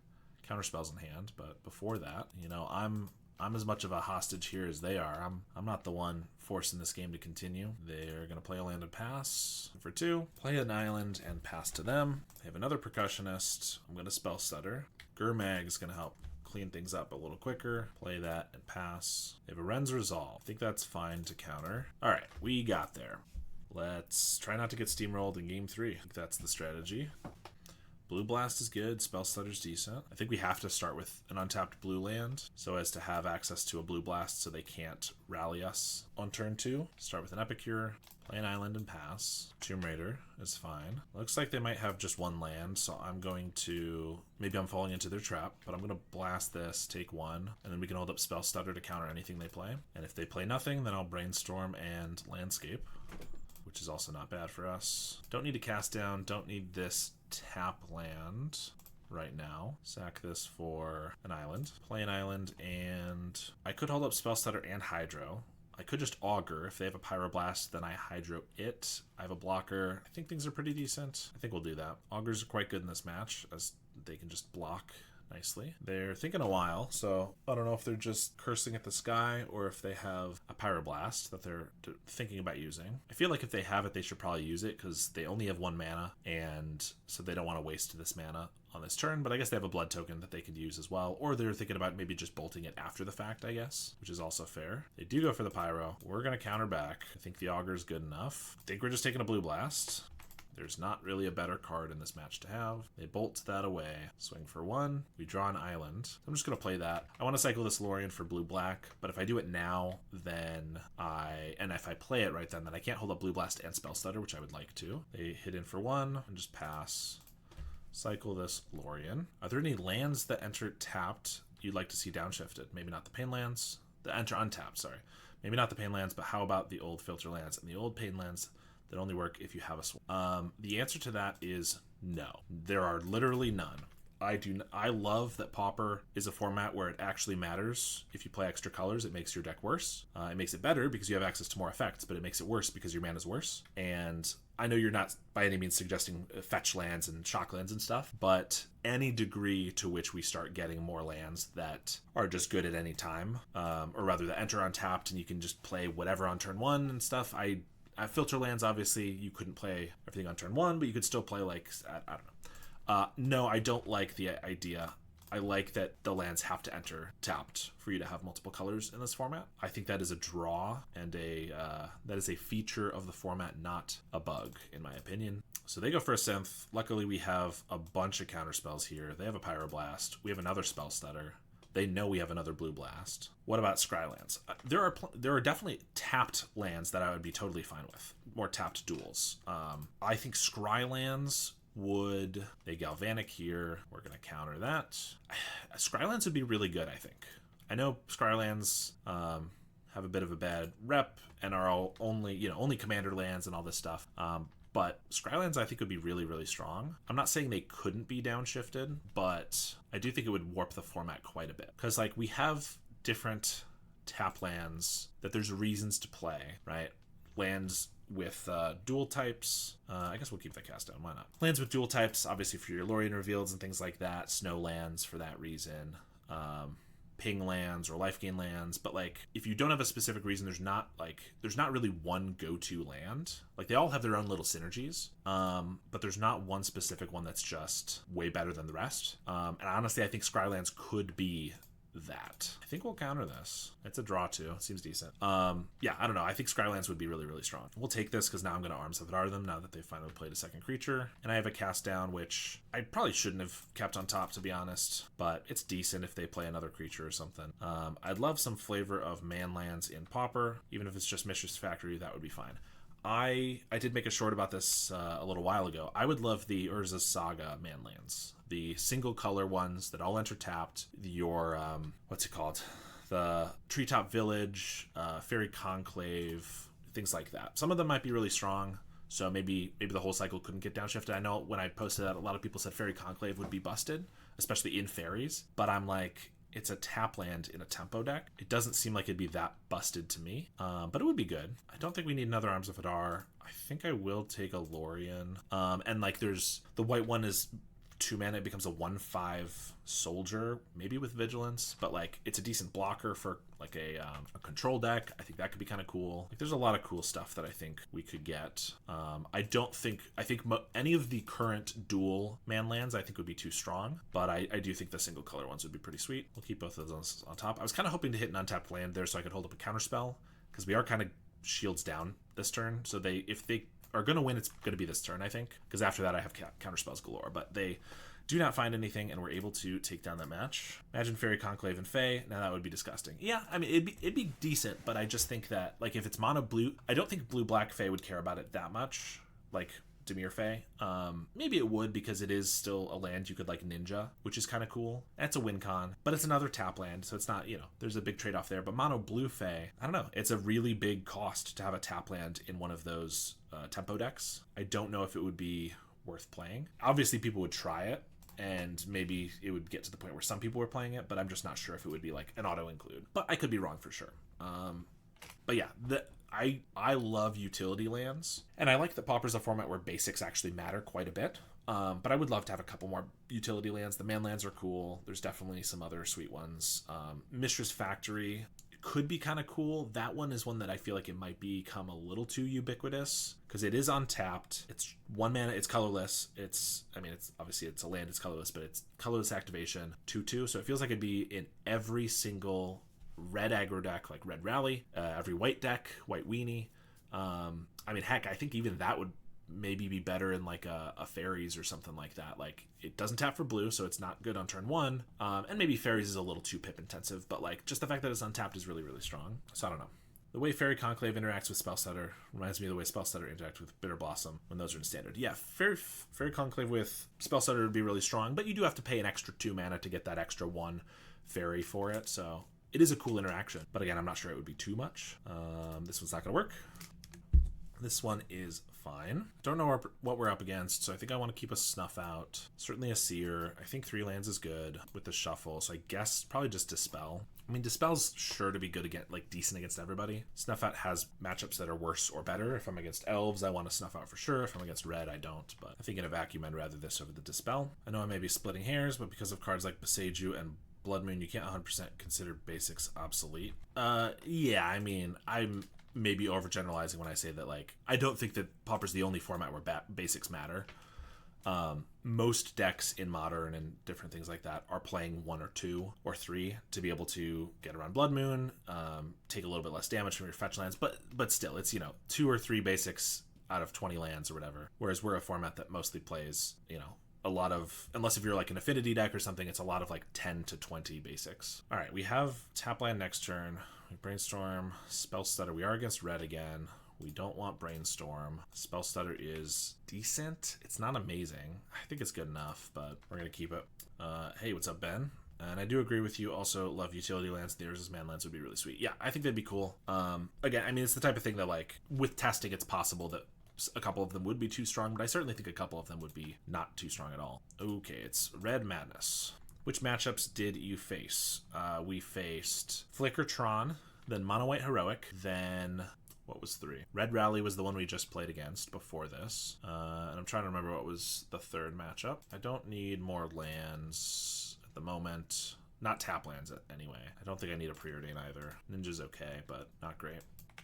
counterspells in hand, but before that, you know, I'm I'm as much of a hostage here as they are. I'm not the one forcing this game to continue. They're going to play a land and pass for 2, play an island and pass to them. They have another percussionist. I'm going to spell stutter. Gurmag is going to help clean things up a little quicker. Play that and pass. They have a Ren's Resolve. I think that's fine to counter. All right, we got there. Let's try not to get steamrolled in game 3. I think that's the strategy. Blue Blast is good. Spell Stutter's decent. I think we have to start with an untapped blue land so as to have access to a Blue Blast so they can't rally us on turn 2. Start with an Epicure. Play an island and pass. Tomb Raider is fine. Looks like they might have just 1 land, so I'm going to... Maybe I'm falling into their trap, but I'm going to blast this, take 1, and then we can hold up Spell Stutter to counter anything they play. And if they play nothing, then I'll Brainstorm and Landscape, which is also not bad for us. Don't need to cast down, don't need this tap land right now. Sack this for an island. Play an island, and I could hold up Spell Stutter and Hydro. I could just Augur. If they have a Pyroblast, then I Hydro it. I have a blocker. I think things are pretty decent. I think we'll do that. Augurs are quite good in this match, as they can just block nicely. They're thinking a while, so I don't know if they're just cursing at the sky or if they have a Pyroblast that they're thinking about using. I feel like if they have it, they should probably use it because they only have 1 mana, and so they don't want to waste this mana on this turn, but I guess they have a blood token that they could use as well, or they're thinking about maybe just bolting it after the fact, I guess, which is also fair. They do go for the Pyro. We're going to counter back. I think the Augur is good enough. I think we're just taking a Blue Blast. There's not really a better card in this match to have. They bolt that away. Swing for 1. We draw an island. I'm just going to play that. I want to cycle this Lorien for blue-black, but if I do it now, then and if I play it right then I can't hold up Blue Blast and Spell Stutter, which I would like to. They hit in for 1 and just pass. Cycle this Lorien. Are there any lands that enter tapped you'd like to see downshifted? Maybe not the Pain lands. The enter untapped, sorry. Maybe not the Pain lands, but how about the old filter lands and the old Pain lands that only work if you have a swamp? The answer to that is no. There are literally none. I love that Pauper is a format where it actually matters. If you play extra colors, it makes your deck worse. It makes it better because you have access to more effects, but it makes it worse because your mana is worse. And I know you're not by any means suggesting fetch lands and shock lands and stuff, but any degree to which we start getting more lands that are just good at any time, or rather that enter untapped and you can just play whatever on turn 1 and stuff. Filter lands, obviously, you couldn't play everything on turn 1, but you could still play, like, I don't know. No, I don't like the idea. I like that the lands have to enter tapped for you to have multiple colors in this format. I think that is a draw and that is a feature of the format, not a bug, in my opinion. So they go for a synth. Luckily, we have a bunch of counter spells here. They have a Pyroblast. We have another Spell Stutter. They know we have another Blue Blast. What about Scrylands? There are definitely tapped lands that I would be totally fine with. More tapped duels. I think Scrylands would... They Galvanic here. We're going to counter that. Scrylands would be really good, I think. I know Scrylands have a bit of a bad rep and are all only commander lands and all this stuff. But Scrylands, I think, would be really, really strong. I'm not saying they couldn't be downshifted, but I do think it would warp the format quite a bit. Because, like, we have different tap lands that there's reasons to play, right? Lands with dual types. I guess we'll keep the cast down. Why not? Lands with dual types, obviously for your Lorien Revealeds and things like that. Snow lands for that reason. Ping lands or life gain lands, but like if you don't have a specific reason, there's not really one go-to land. Like they all have their own little synergies, but there's not one specific one that's just way better than the rest. And honestly, I think Scrylands could be that. I think we'll counter this. It's a draw too. It seems decent. Yeah, I don't know. I think Scrylands would be really, really strong. We'll take this because now I'm going to Arms of Adar them now that they've finally played a second creature. And I have a cast down, which I probably shouldn't have kept on top, to be honest, but it's decent if they play another creature or something. I'd love some flavor of man lands in Pauper. Even if it's just Mistress Factory, that would be fine. I did make a short about this a little while ago. I would love the Urza's Saga manlands. The single color ones that all enter tapped. Your, what's it called? The Treetop Village, Fairy Conclave, things like that. Some of them might be really strong, so maybe the whole cycle couldn't get downshifted. I know when I posted that, a lot of people said Fairy Conclave would be busted, especially in Fairies. But I'm like... It's a tap land in a tempo deck. It doesn't seem like it'd be that busted to me, but it would be good. I don't think we need another Arms of Adar. I think I will take a Lorien. And like there's the white one is 2 mana, it becomes a 1/5 soldier, maybe with vigilance, but like it's a decent blocker for like a control deck. I think that could be kind of cool. Like there's a lot of cool stuff that I think we could get. I think any of the current dual man lands I think would be too strong, but I do think the single color ones would be pretty sweet. We'll keep both of those on top. I was kind of hoping to hit an untapped land there so I could hold up a counterspell, because we are kind of shields down this turn, so if they are going to win, it's going to be this turn, I think, because after that I have counterspells galore, but they do not find anything, and we're able to take down that match. Imagine Fairy Conclave and Fae. Now that would be disgusting. Yeah, I mean, it'd be decent, but I just think that, like, if it's mono blue, I don't think blue-black Fae would care about it that much, like Dimir Fae. Maybe it would, because it is still a land you could, like, ninja, which is kind of cool. That's a win con, but it's another tap land, so it's not, there's a big trade-off there. But mono blue Fae, I don't know. It's a really big cost to have a tap land in one of those tempo decks. I don't know if it would be worth playing. Obviously, people would try it, and maybe it would get to the point where some people were playing it, but I'm just not sure if it would be like an auto include. But I could be wrong for sure. But yeah, I love utility lands, and I like that Pauper's a format where basics actually matter quite a bit. But I would love to have a couple more utility lands. The man lands are cool. There's definitely some other sweet ones. Mistress Factory could be kind of cool. That one is one that I feel like it might become a little too ubiquitous, because it is untapped. It's 1 mana. It's colorless. It's obviously it's a land. It's colorless, but it's colorless activation 2/2. So it feels like it'd be in every single red aggro deck, like Red Rally, every white deck, White Weenie. Heck, I think even that would maybe be better in like a Fairies or something like that. Like, it doesn't tap for blue, so it's not good on turn 1. And maybe Fairies is a little too pip intensive, but like just the fact that it's untapped is really, really strong. So I don't know. The way Fairy Conclave interacts with Spellstutter reminds me of the way Spellstutter interacts with Bitter Blossom when those are in standard. Yeah, Fairy Conclave with Spellstutter would be really strong, but you do have to pay an extra 2 mana to get that extra 1 fairy for it, so it is a cool interaction. But again, I'm not sure it would be too much. This one's not going to work. This one is fine. Don't know what we're up against, so I think I want to keep a Snuff out. Certainly a Seer. I think 3 lands is good with the shuffle, so I guess probably just Dispel. I mean, Dispel's sure to be good against, like, decent against everybody. Snuff out has matchups that are worse or better. If I'm against Elves, I want to Snuff out for sure. If I'm against Red, I don't. But I think in a vacuum, I'd rather this over the Dispel. I know I may be splitting hairs, but because of cards like Boseiju and Blood Moon, you can't 100% consider basics obsolete. Yeah, I mean, I'm maybe overgeneralizing when I say that, like, I don't think that Pauper's the only format where basics matter. Most decks in Modern and different things like that are playing 1 or 2 or 3 to be able to get around Blood Moon, take a little bit less damage from your fetch lands, but still, it's, 2 or 3 basics out of 20 lands or whatever. Whereas we're a format that mostly plays, a lot of, unless if you're like an affinity deck or something, it's a lot of like 10 to 20 basics. All right, we have tap land next turn. We Brainstorm, Spellstutter. We are against Red again. We don't want Brainstorm. Spellstutter is decent. It's not amazing. I think it's good enough, but we're going to keep it. Hey, what's up, Ben? And I do agree with you. Also, love utility lands. Theirs as man lands would be really sweet. Yeah, I think that'd be cool. Again, I mean, it's the type of thing that, like, with testing, it's possible that a couple of them would be too strong, but I certainly think a couple of them would be not too strong at all. Okay, it's Red Madness. Which matchups did you face? We faced Flickertron, then Mono White Heroic, then what was 3? Red Rally was the one we just played against before this. And I'm trying to remember what was the 3rd matchup. I don't need more lands at the moment. Not tap lands anyway. I don't think I need a Preordain either. Ninja's okay, but not great.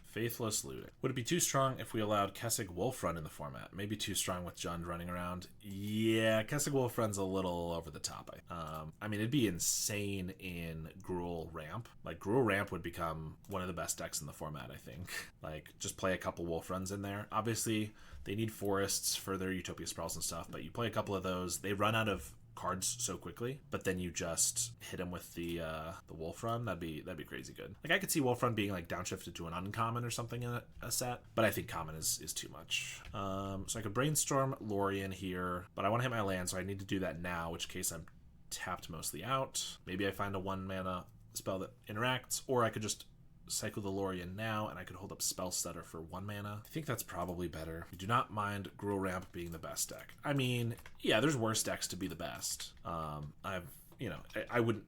Faithless Looting. Would it be too strong if we allowed Kessig Wolfrun in the format? Maybe too strong with Jund running around. Yeah, Kessig Wolfrun's a little over the top. I mean, it'd be insane in Gruul Ramp. Like, Gruul Ramp would become one of the best decks in the format, I think. Like, just play a couple Wolfruns in there. Obviously, they need forests for their Utopia Sprawls and stuff, but you play a couple of those, they run out of cards so quickly, but then you just hit him with the Wolf Run. That'd be crazy good. Like, I could see Wolf Run being like downshifted to an uncommon or something in a set, but I think common is too much. So I could Brainstorm Lorien here, but I want to hit my land, so I need to do that now, which case I'm tapped mostly out. Maybe I find a 1 mana spell that interacts, or I could just cycle the Lorien now, and I could hold up Spellstutter for 1 mana. I think that's probably better. I do not mind Gruul Ramp being the best deck. I mean, yeah, there's worse decks to be the best. I've you know, I wouldn't.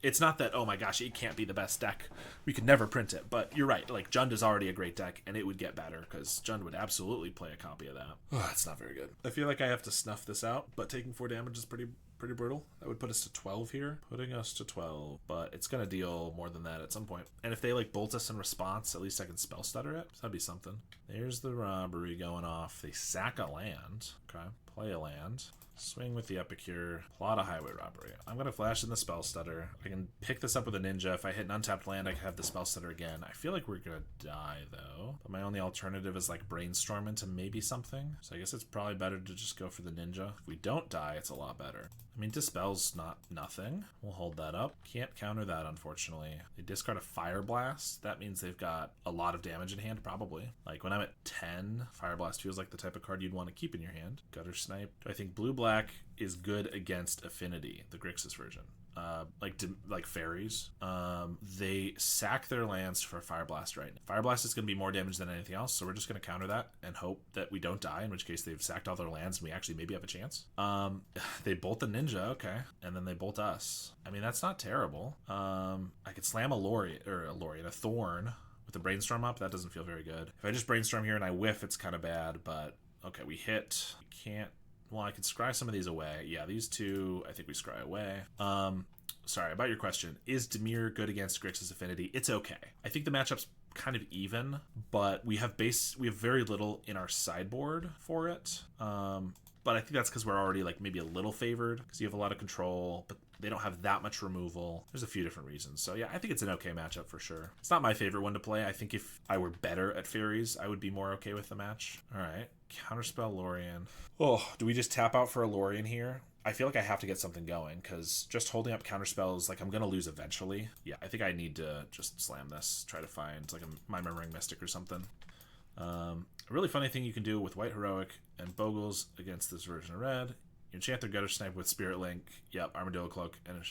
It's not that, oh my gosh, it can't be the best deck. We could never print it. But you're right. Like, Jund is already a great deck, and it would get better because Jund would absolutely play a copy of that. Oh, it's not very good. I feel like I have to snuff this out, but taking 4 damage is pretty brutal. That would put us to 12 here. Putting us to 12, but it's going to deal more than that at some point. And if they, like, bolt us in response, at least I can spell stutter it. So that'd be something. There's the robbery going off. They sack a land. Okay. Play a land. Swing with the Epicure, plot a highway robbery. I'm going to flash in the spell stutter. I can pick this up with a ninja. If I hit an untapped land, I can have the spell stutter again. I feel like we're going to die, though. But my only alternative is like brainstorm into maybe something. So I guess it's probably better to just go for the ninja. If we don't die, it's a lot better. I mean, Dispel's not nothing. We'll hold that up. Can't counter that, unfortunately. They discard a Fire Blast. That means they've got a lot of damage in hand, probably. Like, when I'm at 10, Fire Blast feels like the type of card you'd want to keep in your hand. Gutter Snipe. Do I think blue-black is good against Affinity, the Grixis version? Like fairies. They sack their lands for Fire Blast right now. Fire Blast is going to be more damage than anything else, so we're just going to counter that and hope that we don't die, in which case they've sacked all their lands and we actually maybe have a chance. They bolt the ninja, okay, and then they bolt us. I mean, that's not terrible. I could slam a Thorn with a Brainstorm up. That doesn't feel very good. If I just Brainstorm here and I whiff, it's kind of bad, but okay, we hit. Can't. Well, I could scry some of these away. Yeah, these two, I think we scry away. Sorry, about your question. Is Dimir good against Grixis Affinity? It's okay. I think the matchup's kind of even, but we have very little in our sideboard for it. But I think that's because we're already like maybe a little favored because you have a lot of control, but they don't have that much removal. There's a few different reasons. So yeah, I think it's an okay matchup for sure. It's not my favorite one to play. I think if I were better at Fairies, I would be more okay with the match. All right. Counterspell Lorien. Oh, do we just tap out for a Lorien here? I feel like I have to get something going because just holding up counterspells, like I'm going to lose eventually. Yeah, I think I need to just slam this, try to find like a Mind Remembering Mystic or something. A really funny thing you can do with White Heroic and Bogles against this version of red. You enchant their Gutter Snipe with Spirit Link. Yep, Armadillo Cloak. And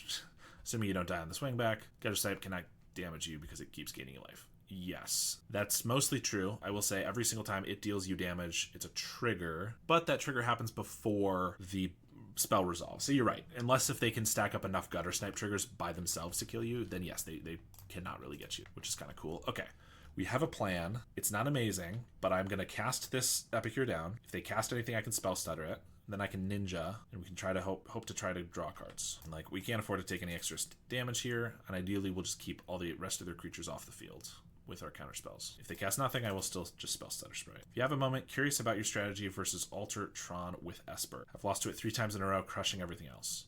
assuming you don't die on the swing back, Gutter Snipe cannot damage you because it keeps gaining life. Yes, that's mostly true. I will say every single time it deals you damage, it's a trigger, but that trigger happens before the spell resolves. So you're right. Unless if they can stack up enough Gutter Snipe triggers by themselves to kill you, then yes, they cannot really get you, which is kind of cool. Okay. We have a plan. It's not amazing, but I'm going to cast this Epicure down. If they cast anything, I can spell stutter it. Then I can ninja, and we can try to hope to try to draw cards. And like, we can't afford to take any extra damage here, and ideally we'll just keep all the rest of their creatures off the field with our counter spells. If they cast nothing, I will still just spell stutter spray. If you have a moment, curious about your strategy versus Alter Tron with Esper. I've lost to it 3 times in a row, crushing everything else.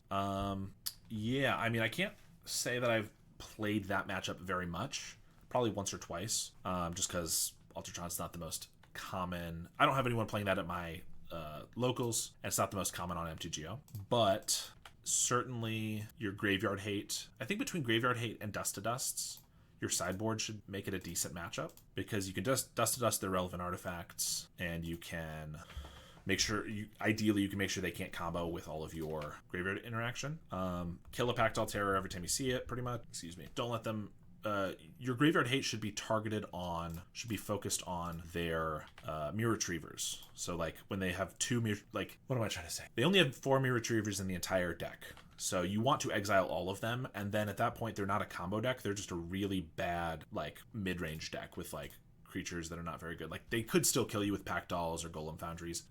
Yeah, I mean, I can't say that I've played that matchup very much. Probably once or twice, just because Altertron's not the most common. I don't have anyone playing that at my locals, and it's not the most common on MTGO. But certainly your Graveyard Hate. I think between Graveyard Hate and Dust to Dusts, your sideboard should make it a decent matchup because you can just Dust to Dust their relevant artifacts, and you can make sure ideally you can make sure they can't combo with all of your graveyard interaction. Kill a Pactile Terror every time you see it, pretty much. Excuse me. Don't let them. Your Graveyard Hate should be focused on their Mirror Retrievers. So like when they have 2 what am I trying to say? They only have 4 Mirror Retrievers in the entire deck. So you want to exile all of them, and then at that point they're not a combo deck. They're just a really bad like mid-range deck with like creatures that are not very good. Like they could still kill you with Pactiles or Golem Foundries,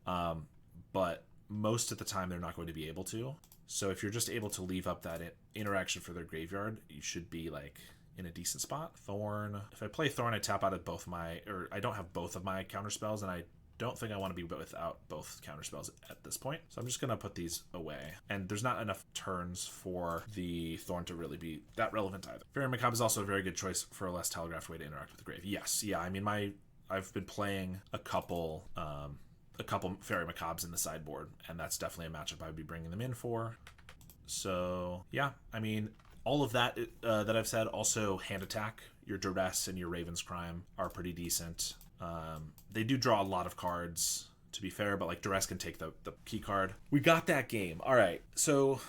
but most of the time they're not going to be able to. So if you're just able to leave up that interaction for their graveyard, you should be like in a decent spot. Thorn. If I play Thorn, I tap out at I don't have both of my counter spells, and I don't think I want to be without both counter spells at this point. So I'm just going to put these away. And there's not enough turns for the Thorn to really be that relevant either. Fairy Macabre is also a very good choice for a less telegraphed way to interact with the grave. Yes, yeah, I mean, I've been playing a couple Fairy Macabres in the sideboard, and that's definitely a matchup I would be bringing them in for. So yeah, I mean, all of that that I've said, also hand attack, your Duress and your Raven's Crime are pretty decent. They do draw a lot of cards, to be fair, but like Duress can take the key card. We got that game. All right, so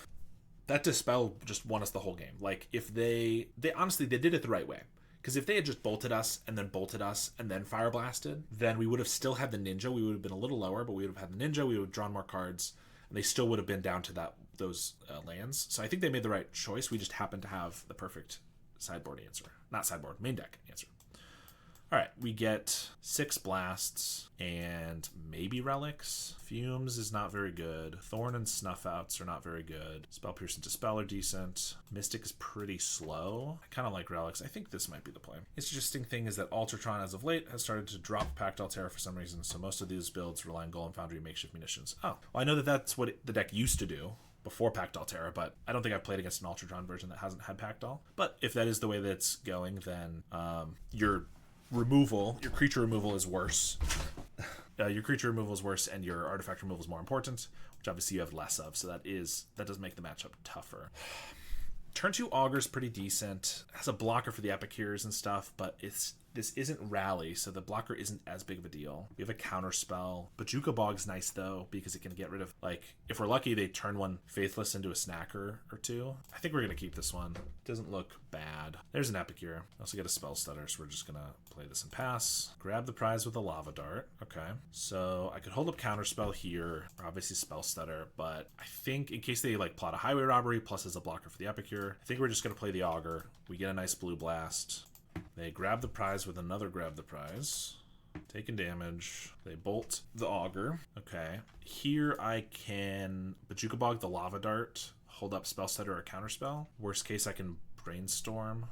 that Dispel just won us the whole game. Like if they honestly, they did it the right way. Because if they had just bolted us and then Fire Blasted, then we would have still had the Ninja. We would have been a little lower, but we would have had the Ninja. We would have drawn more cards, and they still would have been down to that those lands. So I think they made the right choice. We just happen to have the perfect sideboard answer. Not sideboard, main deck answer. All right, we get 6 blasts and maybe relics. Fumes is not very good. Thorn and Snuff Outs are not very good. Spell Pierce and Dispel are decent. Mystic is pretty slow. I kind of like relics. I think this might be the play. Interesting thing is that Ultratron as of late has started to drop Pact Altera for some reason, so most of these builds rely on Golem Foundry and Makeshift Munitions. Oh, well, I know that that's what the deck used to do before Pact Altera, but I don't think I've played against an Ultratron version that hasn't had Pact Al. But if that is the way that it's going, then your creature removal is worse. Your creature removal is worse, and your artifact removal is more important, which obviously you have less of. So that does make the matchup tougher. Turn 2 Augur's pretty decent. It has a blocker for the Epicures and stuff, but this isn't Rally, so the blocker isn't as big of a deal. We have a counter spell. Bajuka Bog's nice, though, because it can get rid of, like, if we're lucky, they turn one Faithless into a Snacker or 2. I think we're going to keep this one. Doesn't look bad. There's an Epicure. I also get a Spell Stutter, so we're just going to play this and pass. Grab the prize with a Lava Dart. Okay. So I could hold up counter spell here, or obviously Spell Stutter, but I think in case they, like, plot a Highway Robbery plus as a blocker for the Epicure, I think we're just going to play the Augur. We get a nice blue blast. They grab the prize with another grab the prize. Taking damage. They bolt the Augur. Okay. Here I can Bajuka Bog the Lava Dart, hold up Spell Stutter or Counterspell. Worst case, I can Brainstorm.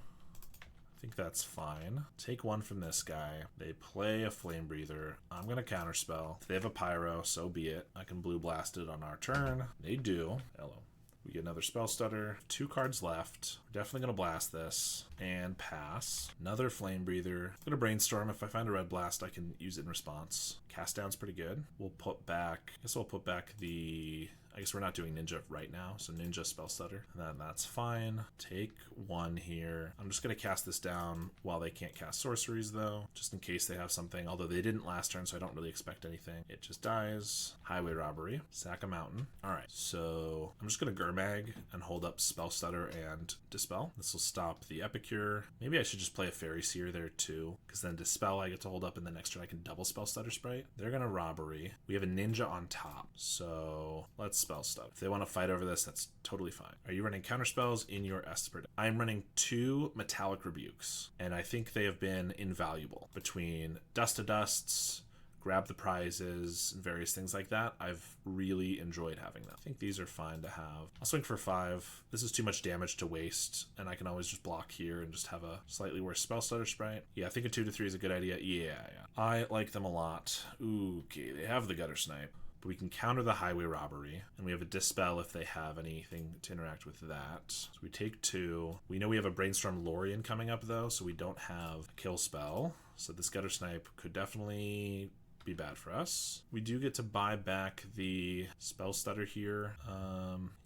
I think that's fine. Take one from this guy. They play a Flame Breather. I'm going to Counterspell. If they have a Pyro, so be it. I can Blue Blast it on our turn. They do. Hello. We get another Spell Stutter. 2 cards left. We're definitely going to blast this. And pass. Another Flame Breather. I'm going to Brainstorm. If I find a Red Blast, I can use it in response. Cast Down's pretty good. We'll put back... I guess we'll put back the... I guess we're not doing Ninja right now, so Ninja Spell Stutter. And then that's fine. Take 1 here. I'm just going to cast this down while they can't cast sorceries, though, just in case they have something. Although they didn't last turn, so I don't really expect anything. It just dies. Highway Robbery. Sack a Mountain. All right, so I'm just going to Gurmag and hold up Spell Stutter and Dispel. This will stop the Epicure. Maybe I should just play a Fairy Seer there, too, because then Dispel I get to hold up, and the next turn I can double Spell Stutter Sprite. They're going to Robbery. We have a Ninja on top, so let's Spell Stutter. If they want to fight over this, that's totally fine. Are you running counter spells in your Esper? I'm running 2 Metallic Rebukes, and I think they have been invaluable. Between Dust to Dusts, Grab the Prizes, and various things like that, I've really enjoyed having them. I think these are fine to have. I'll swing for 5. This is too much damage to waste, and I can always just block here and just have a slightly worse Spell Stutter Sprite. Yeah, I think a 2 to 3 is a good idea. Yeah. I like them a lot. Ooh, okay, they have the Gutter Snipe. But we can counter the Highway Robbery, and we have a Dispel if they have anything to interact with that. So we take 2. We know we have a Brainstorm Lorien coming up, though, so we don't have a kill spell. So this Gutter Snipe could definitely be bad for us. We do get to buy back the Spell Stutter here.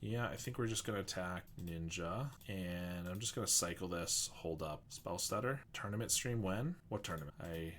Yeah, I think we're just going to attack Ninja, and I'm just going to cycle this, hold up Spell Stutter. Tournament stream when? What tournament? I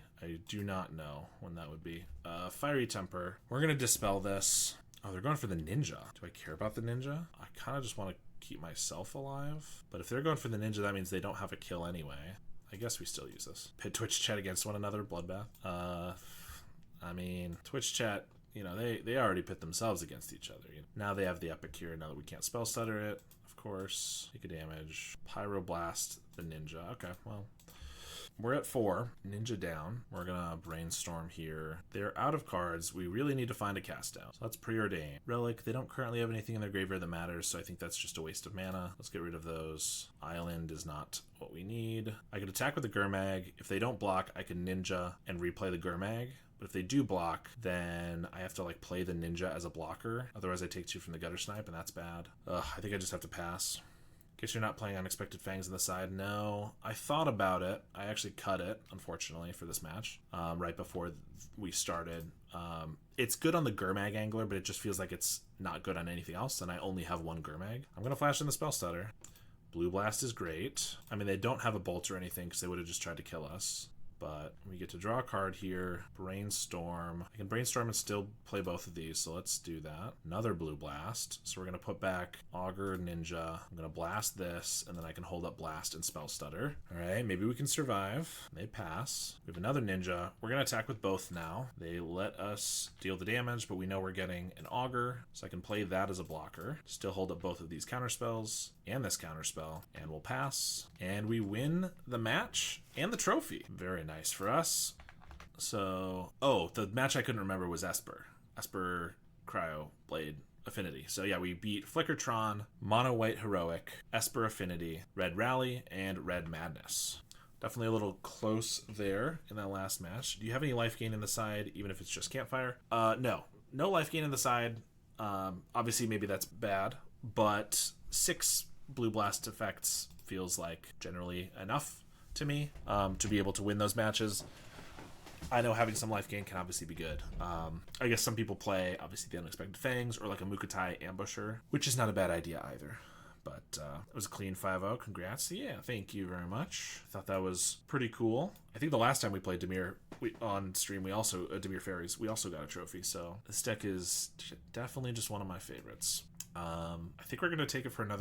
do not know when that would be. Fiery Temper. We're going to Dispel this. Oh, they're going for the Ninja. Do I care about the Ninja? I kind of just want to keep myself alive. But if they're going for the Ninja, that means they don't have a kill anyway. I guess we still use this. Pit Twitch chat against one another, Bloodbath. I mean, Twitch chat, you know, they already pit themselves against each other. You know? Now they have the Epicure, now that we can't Spell Stutter it. Of course. Take a damage. Pyroblast the Ninja. Okay, well... We're at 4. Ninja down. We're going to Brainstorm here. They're out of cards. We really need to find a cast down. So let's Preordain. Relic. They don't currently have anything in their graveyard that matters, so I think that's just a waste of mana. Let's get rid of those. Island is not what we need. I could attack with the Gurmag. If they don't block, I can Ninja and replay the Gurmag. But if they do block, then I have to like play the Ninja as a blocker. Otherwise I take 2 from the Gutter Snipe, and that's bad. I think I just have to pass. Guess you're not playing Unexpected Fangs on the side. No, I thought about it. I actually cut it, unfortunately, for this match, right before we started. It's good on the Gurmag Angler, but it just feels like it's not good on anything else, and I only have 1 Gurmag. I'm going to flash in the Spell Stutter. Blue Blast is great. I mean, they don't have a Bolt or anything because they would have just tried to kill us. but we get to draw a card here. Brainstorm. I can brainstorm and still play both of these, so let's do that. Another blue blast. So we're going to put back Augur, Ninja. I'm going to blast this, and then I can hold up Blast and Spell Stutter. All right, maybe we can survive. They pass. We have another Ninja. We're going to attack with both now. They let us deal the damage, but we know we're getting an Augur, so I can play that as a blocker. Still hold up both of these counterspells and this counterspell, and we'll pass. And we win the match and the trophy. Very nice for us. So, oh, the match I couldn't remember was Esper. Esper Cryo Blade Affinity. So yeah, we beat Flickertron, Mono White Heroic, Esper Affinity, Red Rally, and Red Madness. Definitely a little close there in that last match. Do you have any life gain in the side, even if it's just Campfire? No. No life gain in the side. Obviously, maybe that's bad, but 6 Blue Blast effects feels like generally enough to me to be able to win those matches. I know having some life gain can obviously be good. I guess some people play, obviously, the Unexpected Fangs or like a Mukotai Ambusher, which is not a bad idea either. But it was a clean 5-0. Congrats. Yeah, thank you very much. I thought that was pretty cool. I think the last time we played Dimir on stream, we also, Dimir Faeries, we also got a trophy. So this deck is definitely just one of my favorites. I think we're going to take it for another